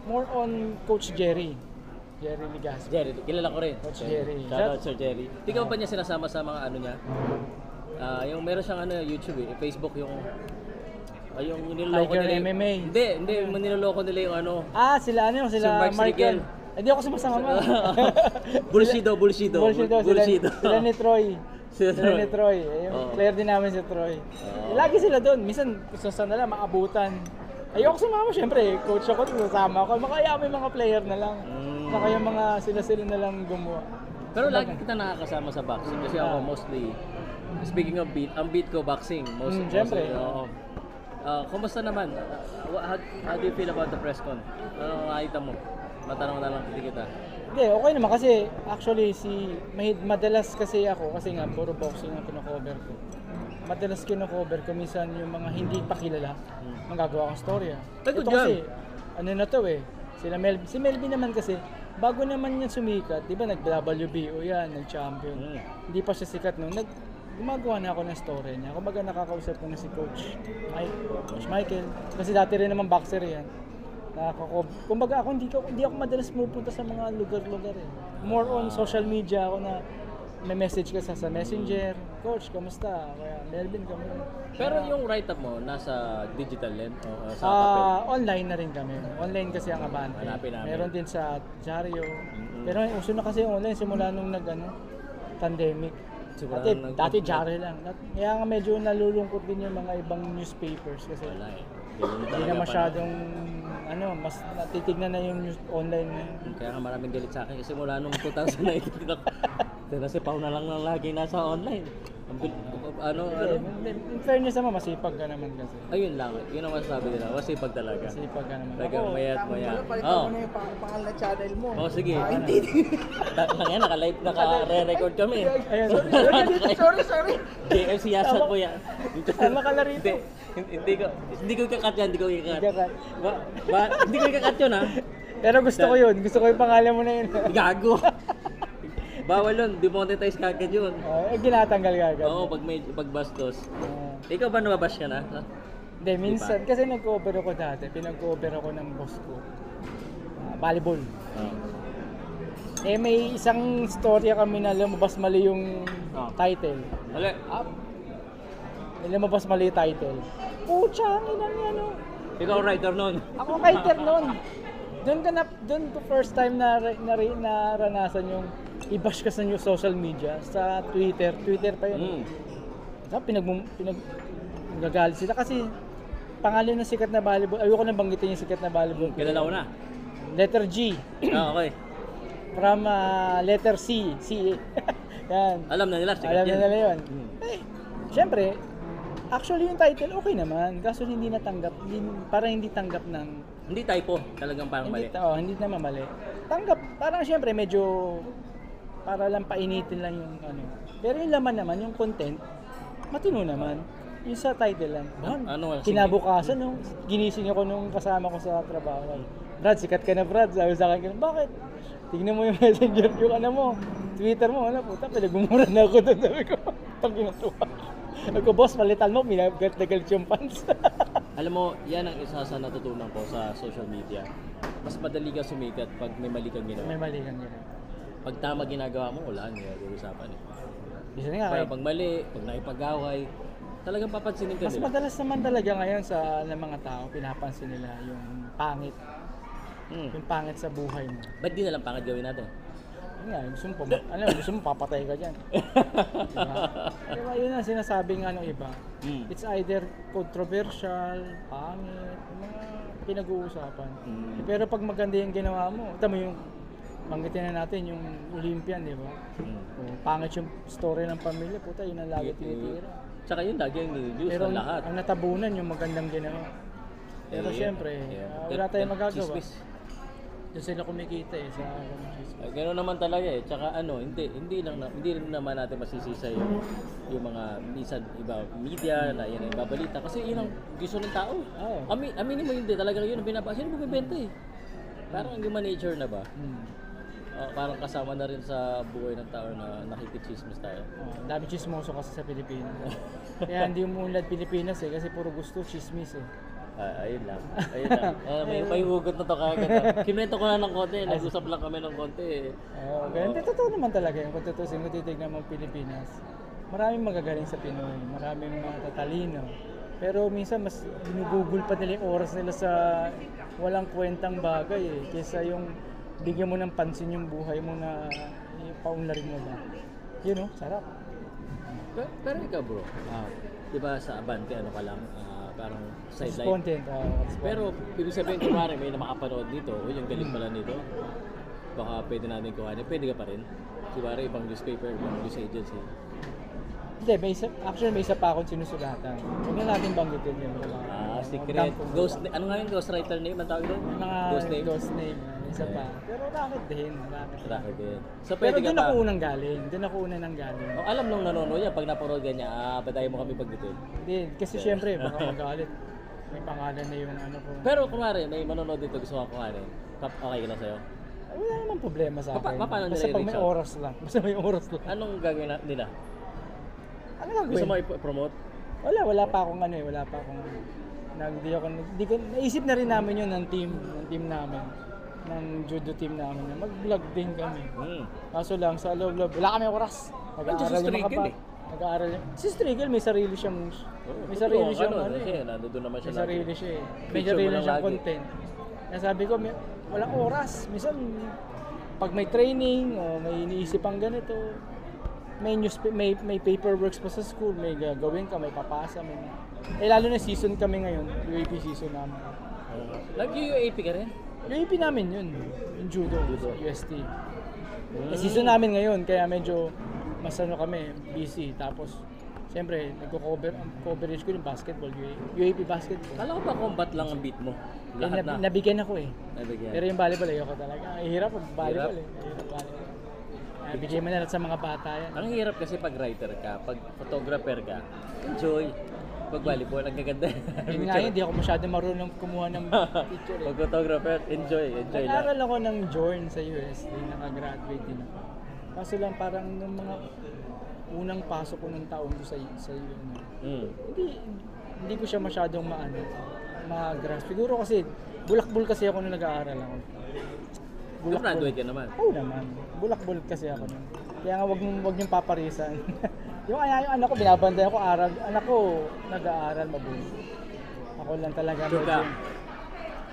more on Coach Jerry Ligas. Jerry, kilala ko rin. Coach Jerry. Shout out Sir Jerry. Di ka ba niya sinasama sa mga ano niya? Yung meron siyang YouTube Facebook yung niloloko Tiger nila. MMA. Hindi, niloloko nila yung ano. Sila Si Mark Striegel. Hindi ako sumasama. Bullshido. Sila ni Troy. Sila ni Troy. Oo. Player din namin si Troy. Lagi sila doon. Minsan, gusto na lang, maabutan. Ayoko sumama, syempre. Coach ako, sasama ako. Makaya may mga player na lang. Saka yung mga sila na lang gumawa. Pero lagi kita nakakasama sa boxing. Kasi ako mostly, speaking of beat, ang beat ko boxing. Syempre. Kumusta naman? How do you feel about the press con? Ano nakita mo? Matanong na lang kita. Hindi, okay naman kasi actually madalas kasi ako, kasi nga puro boxing ang kino-cover ko. Madalas kino-cover ko minsan yung mga hindi pa kilala, magagawa kong storya. Ito kasi, ano na to si Melvin naman kasi, bago naman niya sumikat, di ba nag-WBO yan, nag-champion. Hindi pa siya sikat noon, gumagawa na ako ng story niya. Kumbaga nakakausap ko na si Coach Michael, kasi dati rin naman boxer yan. Kumbaga ako hindi ako madalas pumupunta sa mga lugar-lugar More on social media ako na may message ka sa Messenger, Coach, kamusta? Kaya Melvin kami. Pero yung write-up mo, nasa digital din? O sa papel? Online na rin kami. Online kasi ang Abante. Hanapin namin. Meron din sa Diario. Pero uso na kasi online simula nung pandemic. Dati Diario lang. Kaya nga medyo nalulungkot din yung mga ibang newspapers kasi hindi na masyadong mas natitignan na yung news online ngayon. Kaya nga maraming galit sa akin kasi mula nung 2019 kasi Pao na lang lagi nasa online. In fairness naman, masipag ka naman kasi. Ayun lang, yun ang masasabi nila, masipag talaga. Masipag ka naman. Talagang mayat. Palitan mo na yung pangalan na channel mo. Sige. Hindi. Ngayon, naka-re-record kami. Sorry. JFC yasat po yan. Makala rito. Hindi ko ikakat yan, hindi ko ikakat. Hindi ko ikakat yun ha. Pero gusto ko yun, gusto ko yung pangalan mo na yun. Gago. Bawal yun, demonetize kagad yun. Ginatanggal kagad. Oo, pag bastos. Ikaw ba nababash ka na? Hindi, minsan, kasi nag-cover ako dati, pinag-cover ako ng boss ko. Volleyball. May isang storya kami na lumabas mali yung title. Mali? Lumabas mali yung title. Pucha, ang yan o. Ikaw writer nun? Ako writer nun. Doon ko first time na naranasan yung i-bash ka sa new social media, sa Twitter pa yun. Pinagagalit sila kasi pangalan ng sikat na volleyball, ayoko na banggitin yung sikat na volleyball. Kilala ko na. Letter G. Okay. From letter C. Yan. Alam na nila, sikat Alam yan. na nila yun. Siyempre, actually yung title okay naman, kaso hindi natanggap, parang hindi tanggap ng... Hindi typo, talagang parang mali. Hindi naman mali. Tanggap, parang siyempre medyo para lang painitin lang yung Pero yung laman naman, yung content, matino naman. Yung sa title lang. Kinabukasan, ginising ako nung kasama ko sa trabaho. Brad, sikat ka na Brad. Sabi sa akin, bakit? Tignan mo yung messenger, yung Twitter mo, puta, pinagmumura na ako doon. Sabi ko, pag ginatuwa. Sabi ko, boss, palitan mo, minagalit na galit yung fans. Alam mo, yan ang isa sa natutunan ko sa social media. Mas madali ka sumikat pag may mali kang ginawa. May mali kang ginawa. Pag tama ginagawa mo, wala nang usapan Bisa nga kaya pag mali, pag nakipag-away, talagang papansinin ka mas nila. Mas madalas naman talaga ngayon sa mga tao, pinapansin nila yung pangit. Yung pangit sa buhay mo. Ba't di nalang pangit gawin natin? Gusto mo papatay ka dyan. Diba yun ang sinasabing iba. It's either controversial, pangit, pinag-uusapan. Pero pag maganda yung ginawa mo, tama yung banggitin na natin yung Olympian, di ba? Pangit yung story ng pamilya, puta, yun ang lagi tinitira. Tsaka yun lagi ang nililius Pero ng lahat. ang natabunan yung magandang ginawa. Pero syempre, wala tayong magagawa. Doon sila kumikita sa Gano'n naman talaga Tsaka hindi rin naman natin masisisa yung mga minsan iba media na yan ang ibabalita kasi yun ang gusto ng tao. Aminin mo hindi talaga yun ang binabasa. Sino bumibenta Parang ang human nature na ba? Parang kasama na rin sa buhay ng tao na nakikichismis tayo. Dami chismoso kasi sa Pilipinas. Kaya hindi umunlad Pilipinas kasi puro gusto chismis Ayun lang. May hugot na to kagad. Kinwento ko na ng konti. Nag-usap lang kami ng konti. Ganun. Totoo naman talaga yung kung tutusin mo titignan mo Pilipinas. Maraming magagaling sa Pinoy. Maraming mga tatalino. Pero minsan mas ginugugol pa nila yung oras nila sa walang kwentang bagay kaysa yung bigyan mo ng pansin yung buhay mo na paunlarin mo ba. Yun sarap. Pero ikaw bro, diba sa Abante ka lang, parang sideline. Content. Pero ibig sabihin kumari may na makapanood dito, yung galing pala nito. Baka pwede natin kuhanin. Pwede ka pa rin. Kumari ibang newspaper, ibang news agency. Hindi, may isa pa akong sinusulatan. Huwag na natin banggitin yun. Secret. Ano nga yung ghostwriter name? Ang tawag doon? Ghost name. Isa pa. Pero racket din. So, pero doon ako unang galing. Alam nung nanonood yan, pag napanood ganyan, badayin mo kami pagbitin. Hindi, kasi syempre, baka magalit. May pangalan na yung ko. Pero kumari, may manonood dito, gusto ko kuhanin. Okay ka na sa'yo? Wala naman problema sa akin. Paano nila basta pag may oras lang. Anong gagawin nila? Ano gagawin? Gusto mo i-promote? Wala pa akong naisip na rin namin yun ng team namin, ng judo team namin na mag-vlog din kami. Kaso lang sa loob, wala kami oras. Nag-aaral yung mga bata. Si Strigel may sarili siyang may sarili siyang content. Kaya sabi ko, walang oras. Minsan pag may training o may iniisip ang ganito, may paperworks pa sa school, may gagawin ka, may papasa, lalo na season kami ngayon, UAP season namin. Nag-UAP ka rin? UAP namin yun, yung judo, UST. Season namin ngayon, kaya medyo mas kami, busy. Tapos, siyempre, coverage ko yung basketball, UAP basketball. Kala ko ba combat lang ang beat mo? Lahat na? Nabigyan ako Nabigyan. Pero yung volleyball, ayoko talaga. Hirap pag volleyball bigyan mo na sa mga bata yan. Ang hirap kasi pag writer ka, pag photographer ka, enjoy. Pag volleyball, ang gaganda. Yun nga yun, di ako masyado marunong kumuha ng picture. Pag photographer, enjoy lang. Nag-aral ako ng Jorn sa USD, nakagraduate din ako. Kaso lang parang nung mga unang pasok ko ng taon ko sa hindi ko siya masyadong ma-grasp. Siguro kasi, bulak-bul kasi ako nung nag-aaral ako. Graduate ka naman? Oo naman. Bulak-bulak kasi ako nun. Kaya nga wag niyong paparisan. yung anak ko, binabantayan ko, anak ko nag-aaral mabuti. Ako lang talaga medyo.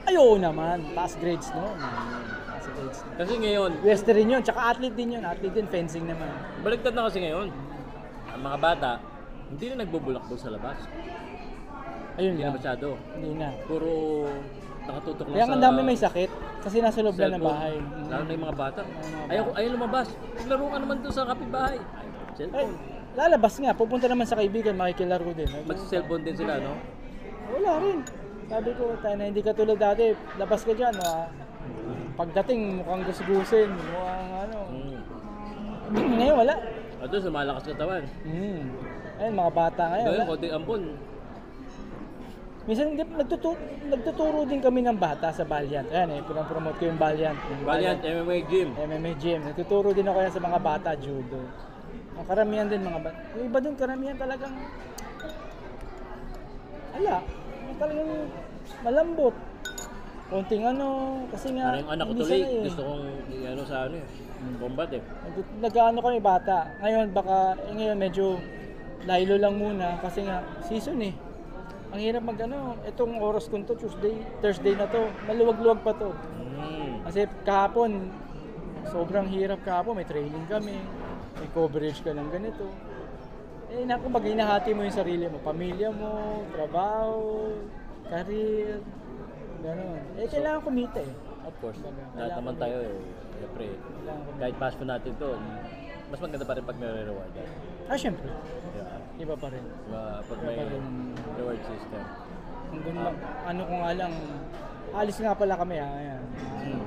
Ayaw naman, taas grades noon. Kasi ngayon, Western yun, tsaka athlete din yun. Athlete din, fencing naman. Baliktad na kasi ngayon. Ang mga bata, hindi na nagbubulak-bul sa labas. Ayun hindi na masyado. Hindi na. Puro nakatutok lang kaya ang dami may sakit kasi nasa loob lang ng bahay. Lalo na yung mga bata. Ayaw lumabas. Laro ka naman doon sa kapitbahay. Cellphone. Lalabas nga, pupunta naman sa kaibigan, makikilaro din. Mag-cellphone din sila, no? Wala rin. Sabi ko, tayo na hindi ka tulad dati, labas ka dyan. Pagdating, mukhang gusgusin. Ngayon, wala. At doon, sumalakas katawan. Ayun, mga bata ngayon. Ngayon, konting ampon. Minsan nagtuturo din kami ng bata sa Valiant. Ayan pinapromote ko yung Valiant. Valiant, MMA Gym. MMA Gym. Nagtuturo din ako yan sa mga bata, judo. Ang karamihan din mga bata. Yung iba din, karamihan talagang talagang malambot. Konting kasi nga yung anak ko tuloy, gusto kong sa combat Nag-ano kami bata. Ngayon ngayon medyo laylo lang muna kasi nga season Ang hirap itong oras ko to, Thursday na to, maluwag-luwag pa to. Kasi kahapon, sobrang hirap kahapon, may training kami, may coverage ka ng ganito. Kumbaga hinahati mo yung sarili mo, pamilya mo, trabaho, career. Ganun. Kailangan kumita eh. Of course. Kailangan Lahat naman kumita. tayo eh. Siyempre, kahit passion natin to, mas maganda pa rin pag nare-reward. Syempre. Yeah. Iba pa rin. Pag Iba may pa rin. reward system. Ano ko nga lang, alis nga pala kami ayan.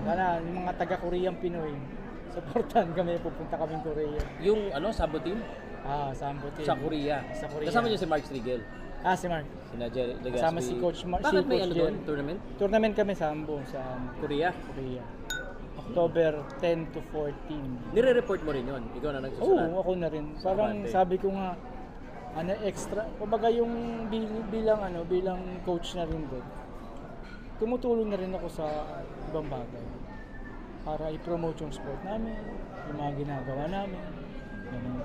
Sana yung mga taga-Koreang Pinoy, supportan kami, pupunta kaming Korea. Yung Sambo team? Sambo team. Sa Korea. Kasama niyo si Mark Strigel. Si Mark. Sina Legaspi. Kasama si Coach Mark. Bakit may Coach doon? Tournament? Tournament kami Sambo sa Korea? October 10 to 14. Nire-report mo rin yun? Ikaw na nagsusulat? Oo, ako na rin. Parang sabi ko nga, extra, kumbaga yung bilang coach na rin doon, tumutulong na rin ako sa ibang bagay para i-promote yung sport namin, yung mga ginagawa namin. Ganun.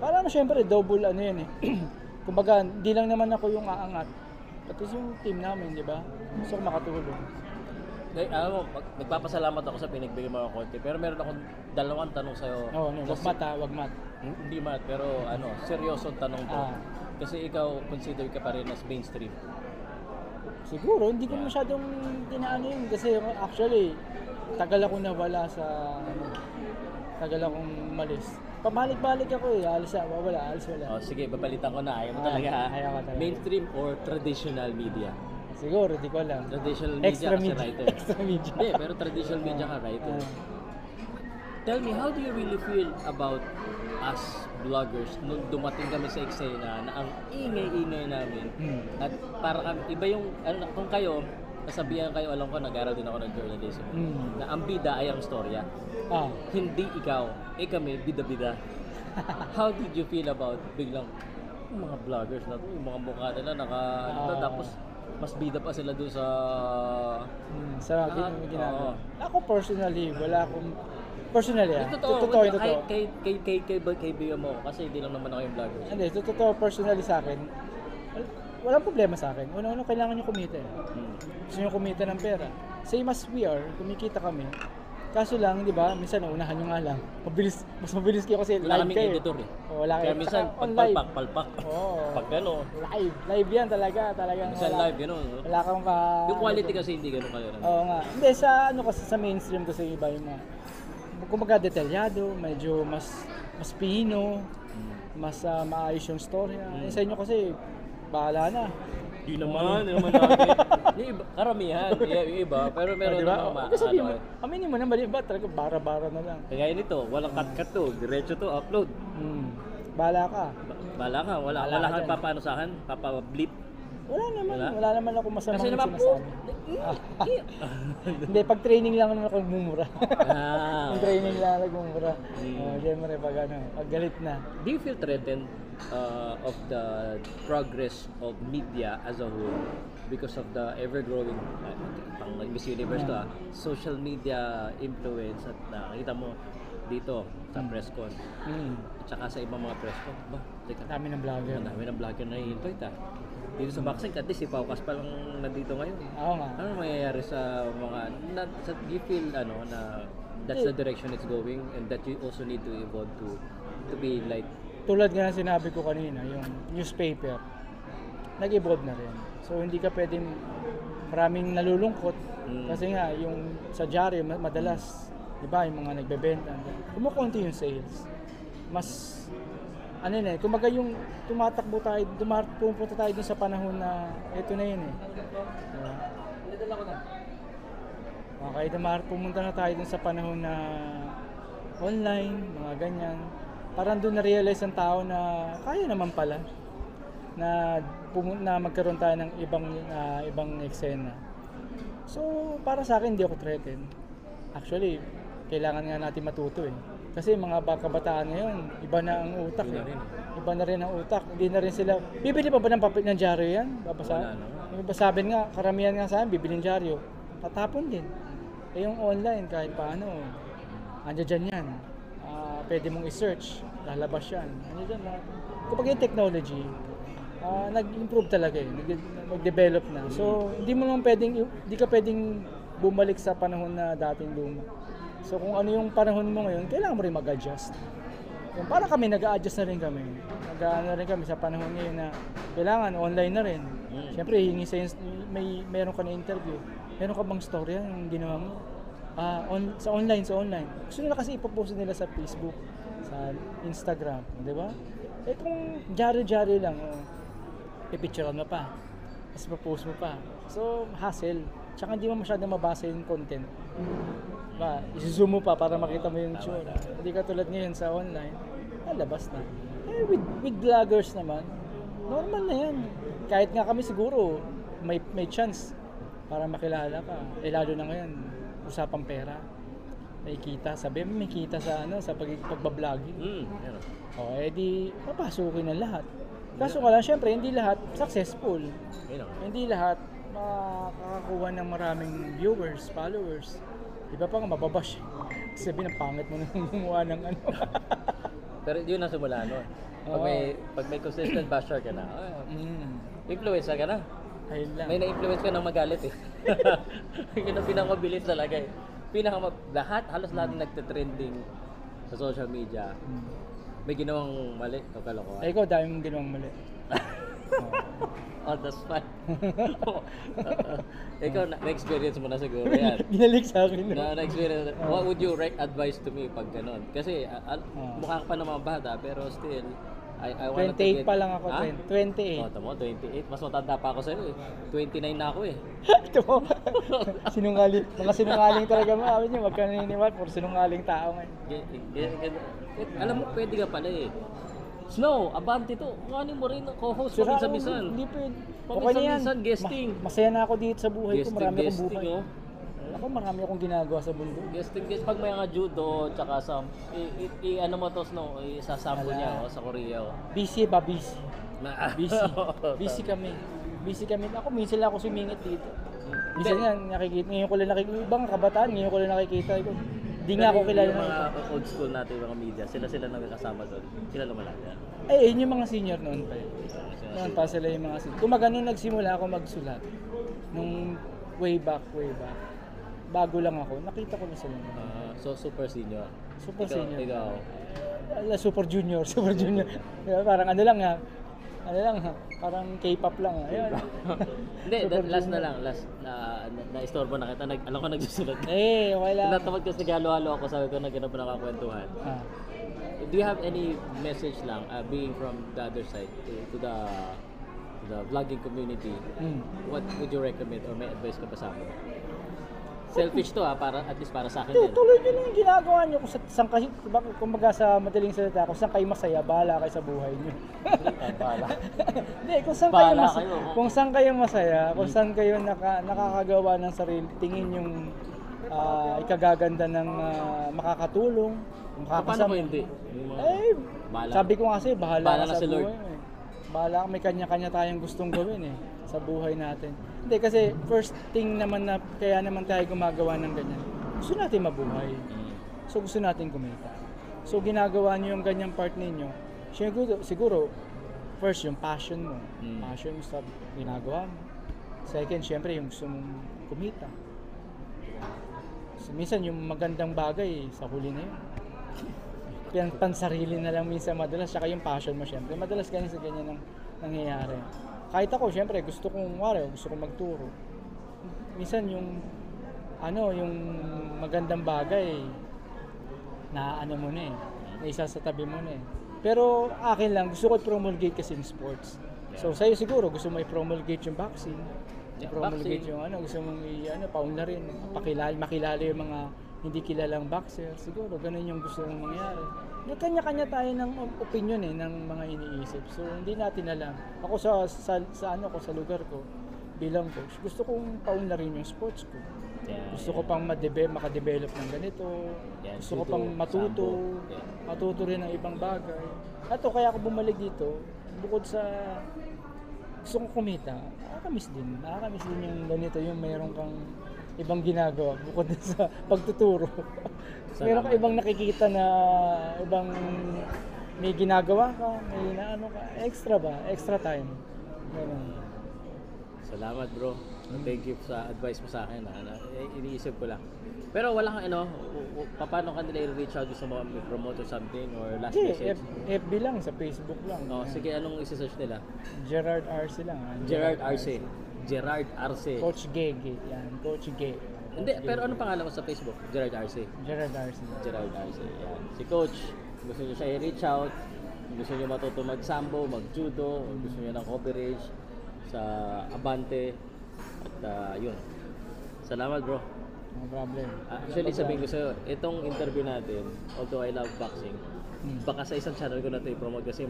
Para syempre double yan eh. Kumbaga, hindi lang naman ako yung aangat, pati yung team namin, di ba? Gusto ko makatulong. Nagpapasalamat ako sa pinagbigay mo ng konti, pero meron akong dalawang tanong sa'yo. Wag mat. Hindi mat, pero seryosong tanong to. Kasi ikaw, consider ka pa rin as mainstream. Siguro, hindi ko masyadong dinaan yun. Kasi actually, tagal ako nawala tagal akong malis. Pabalik-balik ako eh, alis wala. Sige, babalitan ko na. Ayaw mo talaga ha? Ayaw ko talaga. Mainstream or traditional media? Siguro, di ko alam. Traditional media Extra kasi media. writer. Extra media. Yeah, pero traditional media ka writer. Tell me, how do you really feel about us vloggers nung dumating kami sa eksena na ang ingay-ingay namin at para kami, iba yung, kung kayo, nasabihan kayo, alam ko, nag-aral din ako ng journalism, na ang bida ay ang storya. Hindi ikaw, kami, bida-bida. How did you feel about biglang, yung mga vloggers na to, yung mga mukha nila, tapos mas bida pa sila doon sa ginagawa. Ako personally, wala akong personally totoo. Kay Bio mo kasi hindi lang naman ako yung vlogger. Hindi, totoo personally sa akin. Walang problema sa akin. Una-una kailangan nyo kumita. Gusto nyo kumita ng pera. Same as we are, kumikita kami. Kaso lang, di ba, minsan naunahan nyo nga lang. Mas mabilis kayo kasi wala live kayo. Editor eh. Wala kayo. Kaya minsan, palpak. Pag gano'n. Live yan talaga. Minsan live, gano'n. Wala kang yung quality kasi hindi gano'n kayo. Oo nga. Hindi, sa mainstream kasi iba yung mga kumbaga detalyado, medyo mas pino, mas maayos yung story. Sa inyo kasi, bahala na. Di naman natin. Karamihan, yung iba, pero meron naman aminin mo na mali ba? Talaga bara-bara na lang. Kaya nito, walang cut-cut to, diretso to, upload. Bahala ka. Wala kang papaano sa akin, papa-bleep. Wala naman ako masamang kasi naman sinasabi. Hindi, pag training lang naman ako mumura. Pag training lang ako mumura. Siyempre, pag galit na. Do you feel threatened of the progress of media as a whole because of the ever-growing pang Miss Universe to social media influence at nakita mo dito sa presscon at saka sa ibang mga presscon dami ng vlogger na hihintay dito sa boxing at least si Paukas pa lang nandito ngayon. Oo nga. Ano mangyayari sa mga do you feel na that's the direction it's going and that you also need to evolve to be like tulad nga sinabi ko kanina, yung newspaper nag-evolve na rin. So hindi ka pwedeng maraming nalulungkot kasi nga yung sa diaryo madalas, di ba, yung mga nagbebenta, kumukunti yung sales. Mas kumbaga yung pumunta tayo dun sa panahon na ito na yun eh. Pumunta na tayo dun sa panahon na online, mga ganyan. Parang doon na-realize ang tao na kaya naman pala na magkaroon tayo ng ibang eksena. So, para sa akin, hindi ako threatened. Actually, kailangan nga natin matuto eh. Kasi mga kabataan ngayon, iba na ang utak eh. Iba na rin ang utak. Hindi na rin sila, bibili pa ba ng papel ng dyaryo yan? Babasahin nga, karamihan nga sa akin, bibili ng dyaryo. Tatapon din. Yung online, kahit paano, andyan yan. Pwede mong i-search, lalabas yan. Kapag yung technology, nag-improve talaga eh, nag-develop na. So, hindi ka pwedeng bumalik sa panahon na dating luma. So, kung ano yung panahon mo ngayon, kailangan mo rin mag-adjust. Para kami, nag-a-adjust na rin kami. Nag-a-ano rin kami sa panahon ngayon na kailangan online na rin. Siyempre, hingi sa'yo, meron ka na interview. meron ka bang storya yung ginawa mo? Sa online. Gusto nila kasi ipopost nila sa Facebook, sa Instagram, di ba? Eh kung jari-jari lang, pipicturean mo pa, tapos ipopost mo pa. So, hassle. Tsaka hindi mo masyadong mabasa yung content. Diba? I-zoom mo pa para makita mo yung tsura. Hindi ka tulad ngayon sa online, labas na. Eh, with vloggers naman, normal na yan. Kahit nga kami siguro, may chance para makilala ka. Eh lalo na ngayon, usapang pera. May kita, sabi mo may kita sa pagbabloging. O di papasukin ng lahat. Kaso ka lang, syempre, hindi lahat successful. Hindi lahat makakakuha ng maraming viewers, followers. Iba pa nga mababash. Sabi ng pangit mo nang gumawa ng ano. Pero yun ang simula nun. Pag may consistent basher ka na, influencer ka na. Ayun lang. May na-influence ka ng magalit eh. Yun ang pinakamabilis talaga eh. Halos lahat nagte-trending sa social media. May ginawang mali o kalokohan. Ikaw, dami mong ginawang mali. On the spot. Ikaw, na-experience mo na siguro yan. Binalik sa akin. Na-experience. What would you advise to me pag ganun? Kasi mukha ka pa naman bata, pero still, I wanted to get... 28 pa lang ako, 28. Tama, 28. Mas matanda pa ako sa'yo eh. 29 na ako eh. Ito mo, sinungaling. Mga sinungaling talaga mo. Amin nyo, magkaniniwala. Puro sinungaling tao ngayon. Alam mo, pwede ka pala eh. Snow, abante to. Kuhanin mo rin co-host paminsan-minsan. Hindi pwede. Paminsan-minsan, guesting. Masaya na ako dito sa buhay ko. Marami akong buhay. Oh. Ako, marami akong ginagawa sa bundok. Guesting. Pag may mga judo, tsaka sa... ano mo to, Snow? Isasample niya sa Korea. Busy ba? Busy. Busy kami. Ako, minsan lang ako sumingit dito. Minsan nga, nakikita. Ngayon ko lang nakikita. Ibang kabataan, ngayon ko lang nakikita. Hindi nga ako kilala ng mga old school natin, mga media, sila nakakasama doon. Sila lumalala. Yun yung mga senior noon pa. Noon pa sila yung mga senior. Kung nung nagsimula ako magsulat, nung way back, bago lang ako, nakita ko na sila. So super senior? Super senior. Ikaw? Super junior. Parang ano lang ha. Parang K-pop lang ha. Hindi, last na-istorbo na kita. Alam ko nagsusulat. Wala. Tinatawag kasi nag-halo-halo ako, sabi ko naghanap na nakakwentuhan. Do you have any message lang, being from the other side, to the vlogging community? What would you recommend or may advice ka pa sa akin? Selfish to para at least para sa akin din. Tuloy nyo yung ginagawa nyo. Kumbaga sa madaling salita, kung saan kayo masaya, bahala kayo sa buhay nyo. Bahala? Hindi, kung saan kayo masaya, kung saan kayo nakakagawa ng sarili, tingin yung ikagaganda ng makakatulong, paano ko hindi? Sabi ko kasi, bahala ka sa si Lord. buhay. Bahala, may kanya-kanya tayong gustong gawin sa buhay natin. Hindi, kasi first thing naman na kaya naman tayo gumagawa ng ganyan. Gusto natin mabuhay. So gusto natin kumita. So ginagawa niyo yung ganyang part ninyo. Siguro first yung passion mo. Passion mo sa ginagawa mo. Second, syempre yung gusto mong kumita. So, minsan yung magandang bagay sa huli na yun. Pansarili na lang minsan madalas, saka yung passion mo syempre. Madalas ganyan sa ganyan ang nangyayari. Kahit ako syempre gusto kong magturo. Minsan yung magandang bagay na mo na isa sa tabi mo na Pero akin lang, gusto ko i-promulgate kasi yung sports. So sa'yo siguro gusto mo i-promulgate yung boxing. I-promulgate yung gusto mong paunlarin, makilala yung mga hindi kilalang boxer, siguro ganun yung gusto mong mangyari. Kanya-kanya tayo ng opinion ng mga iniisip. So hindi natin alam. Ako sa lugar ko bilang coach, gusto kong paunlarin yung sports ko. Gusto ko pang makadevelop ng ganito. Gusto ko pang matuto rin ng ibang bagay. At kaya ako bumalik dito, bukod sa gusto kong kumita, nakakamiss din yung ganito, yung mayroon kang ibang ginagawa bukod sa pagtuturo. Meron ka ibang nakikita na ibang may ginagawa ka, may extra time. Ganun. Salamat bro. Thank you sa advice mo sa akin. Iniisip ko lang. Pero wala kang paano ka nila i-reach out? Gusto mo promote or something or last message? FB lang, sa Facebook lang. Sige, anong isi-search nila? Gerard Arce lang. Gerard Arce. Gerard Arce. Coach Gege, yan. Coach Ge. Hindi, pero ano pangalan mo sa Facebook? Gerard Arce. Gerard Arce. Gerard Arce, yan. Si Coach, gusto niyo siya i-reach out, gusto niyo matuto mag-sambo, mag-judo, gusto niyo ng coverage sa Abante, at yun. Salamat bro. No problem. Actually, sabihin ko sa'yo, itong interview natin, although I love boxing, baka sa isang channel ko na ito i-promote kasi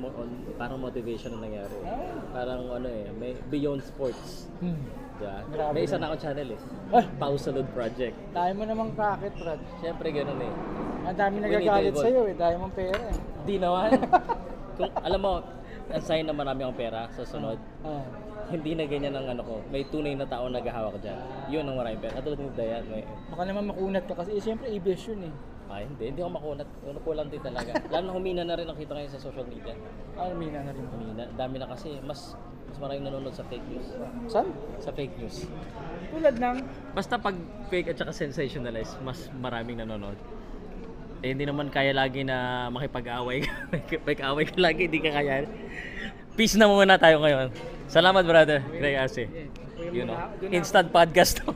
parang motivation na nangyari. Parang may Beyond Sports. Yeah. Grabe May isa na. na akong channel eh. Pausalud Project. Dahil mo namang racket, Brad. Siyempre ganun eh. Ang dami We nagagalit need to sa'yo eh. Dahil mong pera eh. Di naman. Kung alam mo, ang sign na marami akong pera sa sunod. Hindi na ganyan ang ano ko. May tunay na tao naghahawak dyan. Yun ang maraming pera. Katulad ni Dayan. Baka naman makunat ka kasi siyempre ABS yun eh. Ay, hindi ako makunat. Ano ko lang din talaga. Lalo na humina na rin nakita ngayon sa social media. Humina na rin. Humina. Dami na kasi. Mas maraming nanonood sa fake news. Saan? Sa fake news. Tulad ng? Basta pag fake at saka sensationalized, mas maraming nanonood. Eh, hindi naman kaya lagi na makipag-away. Makipag-away ka lagi, hindi ka kaya. Peace na muna tayo ngayon. Salamat brother. Greg Arce. You know, instant podcast to.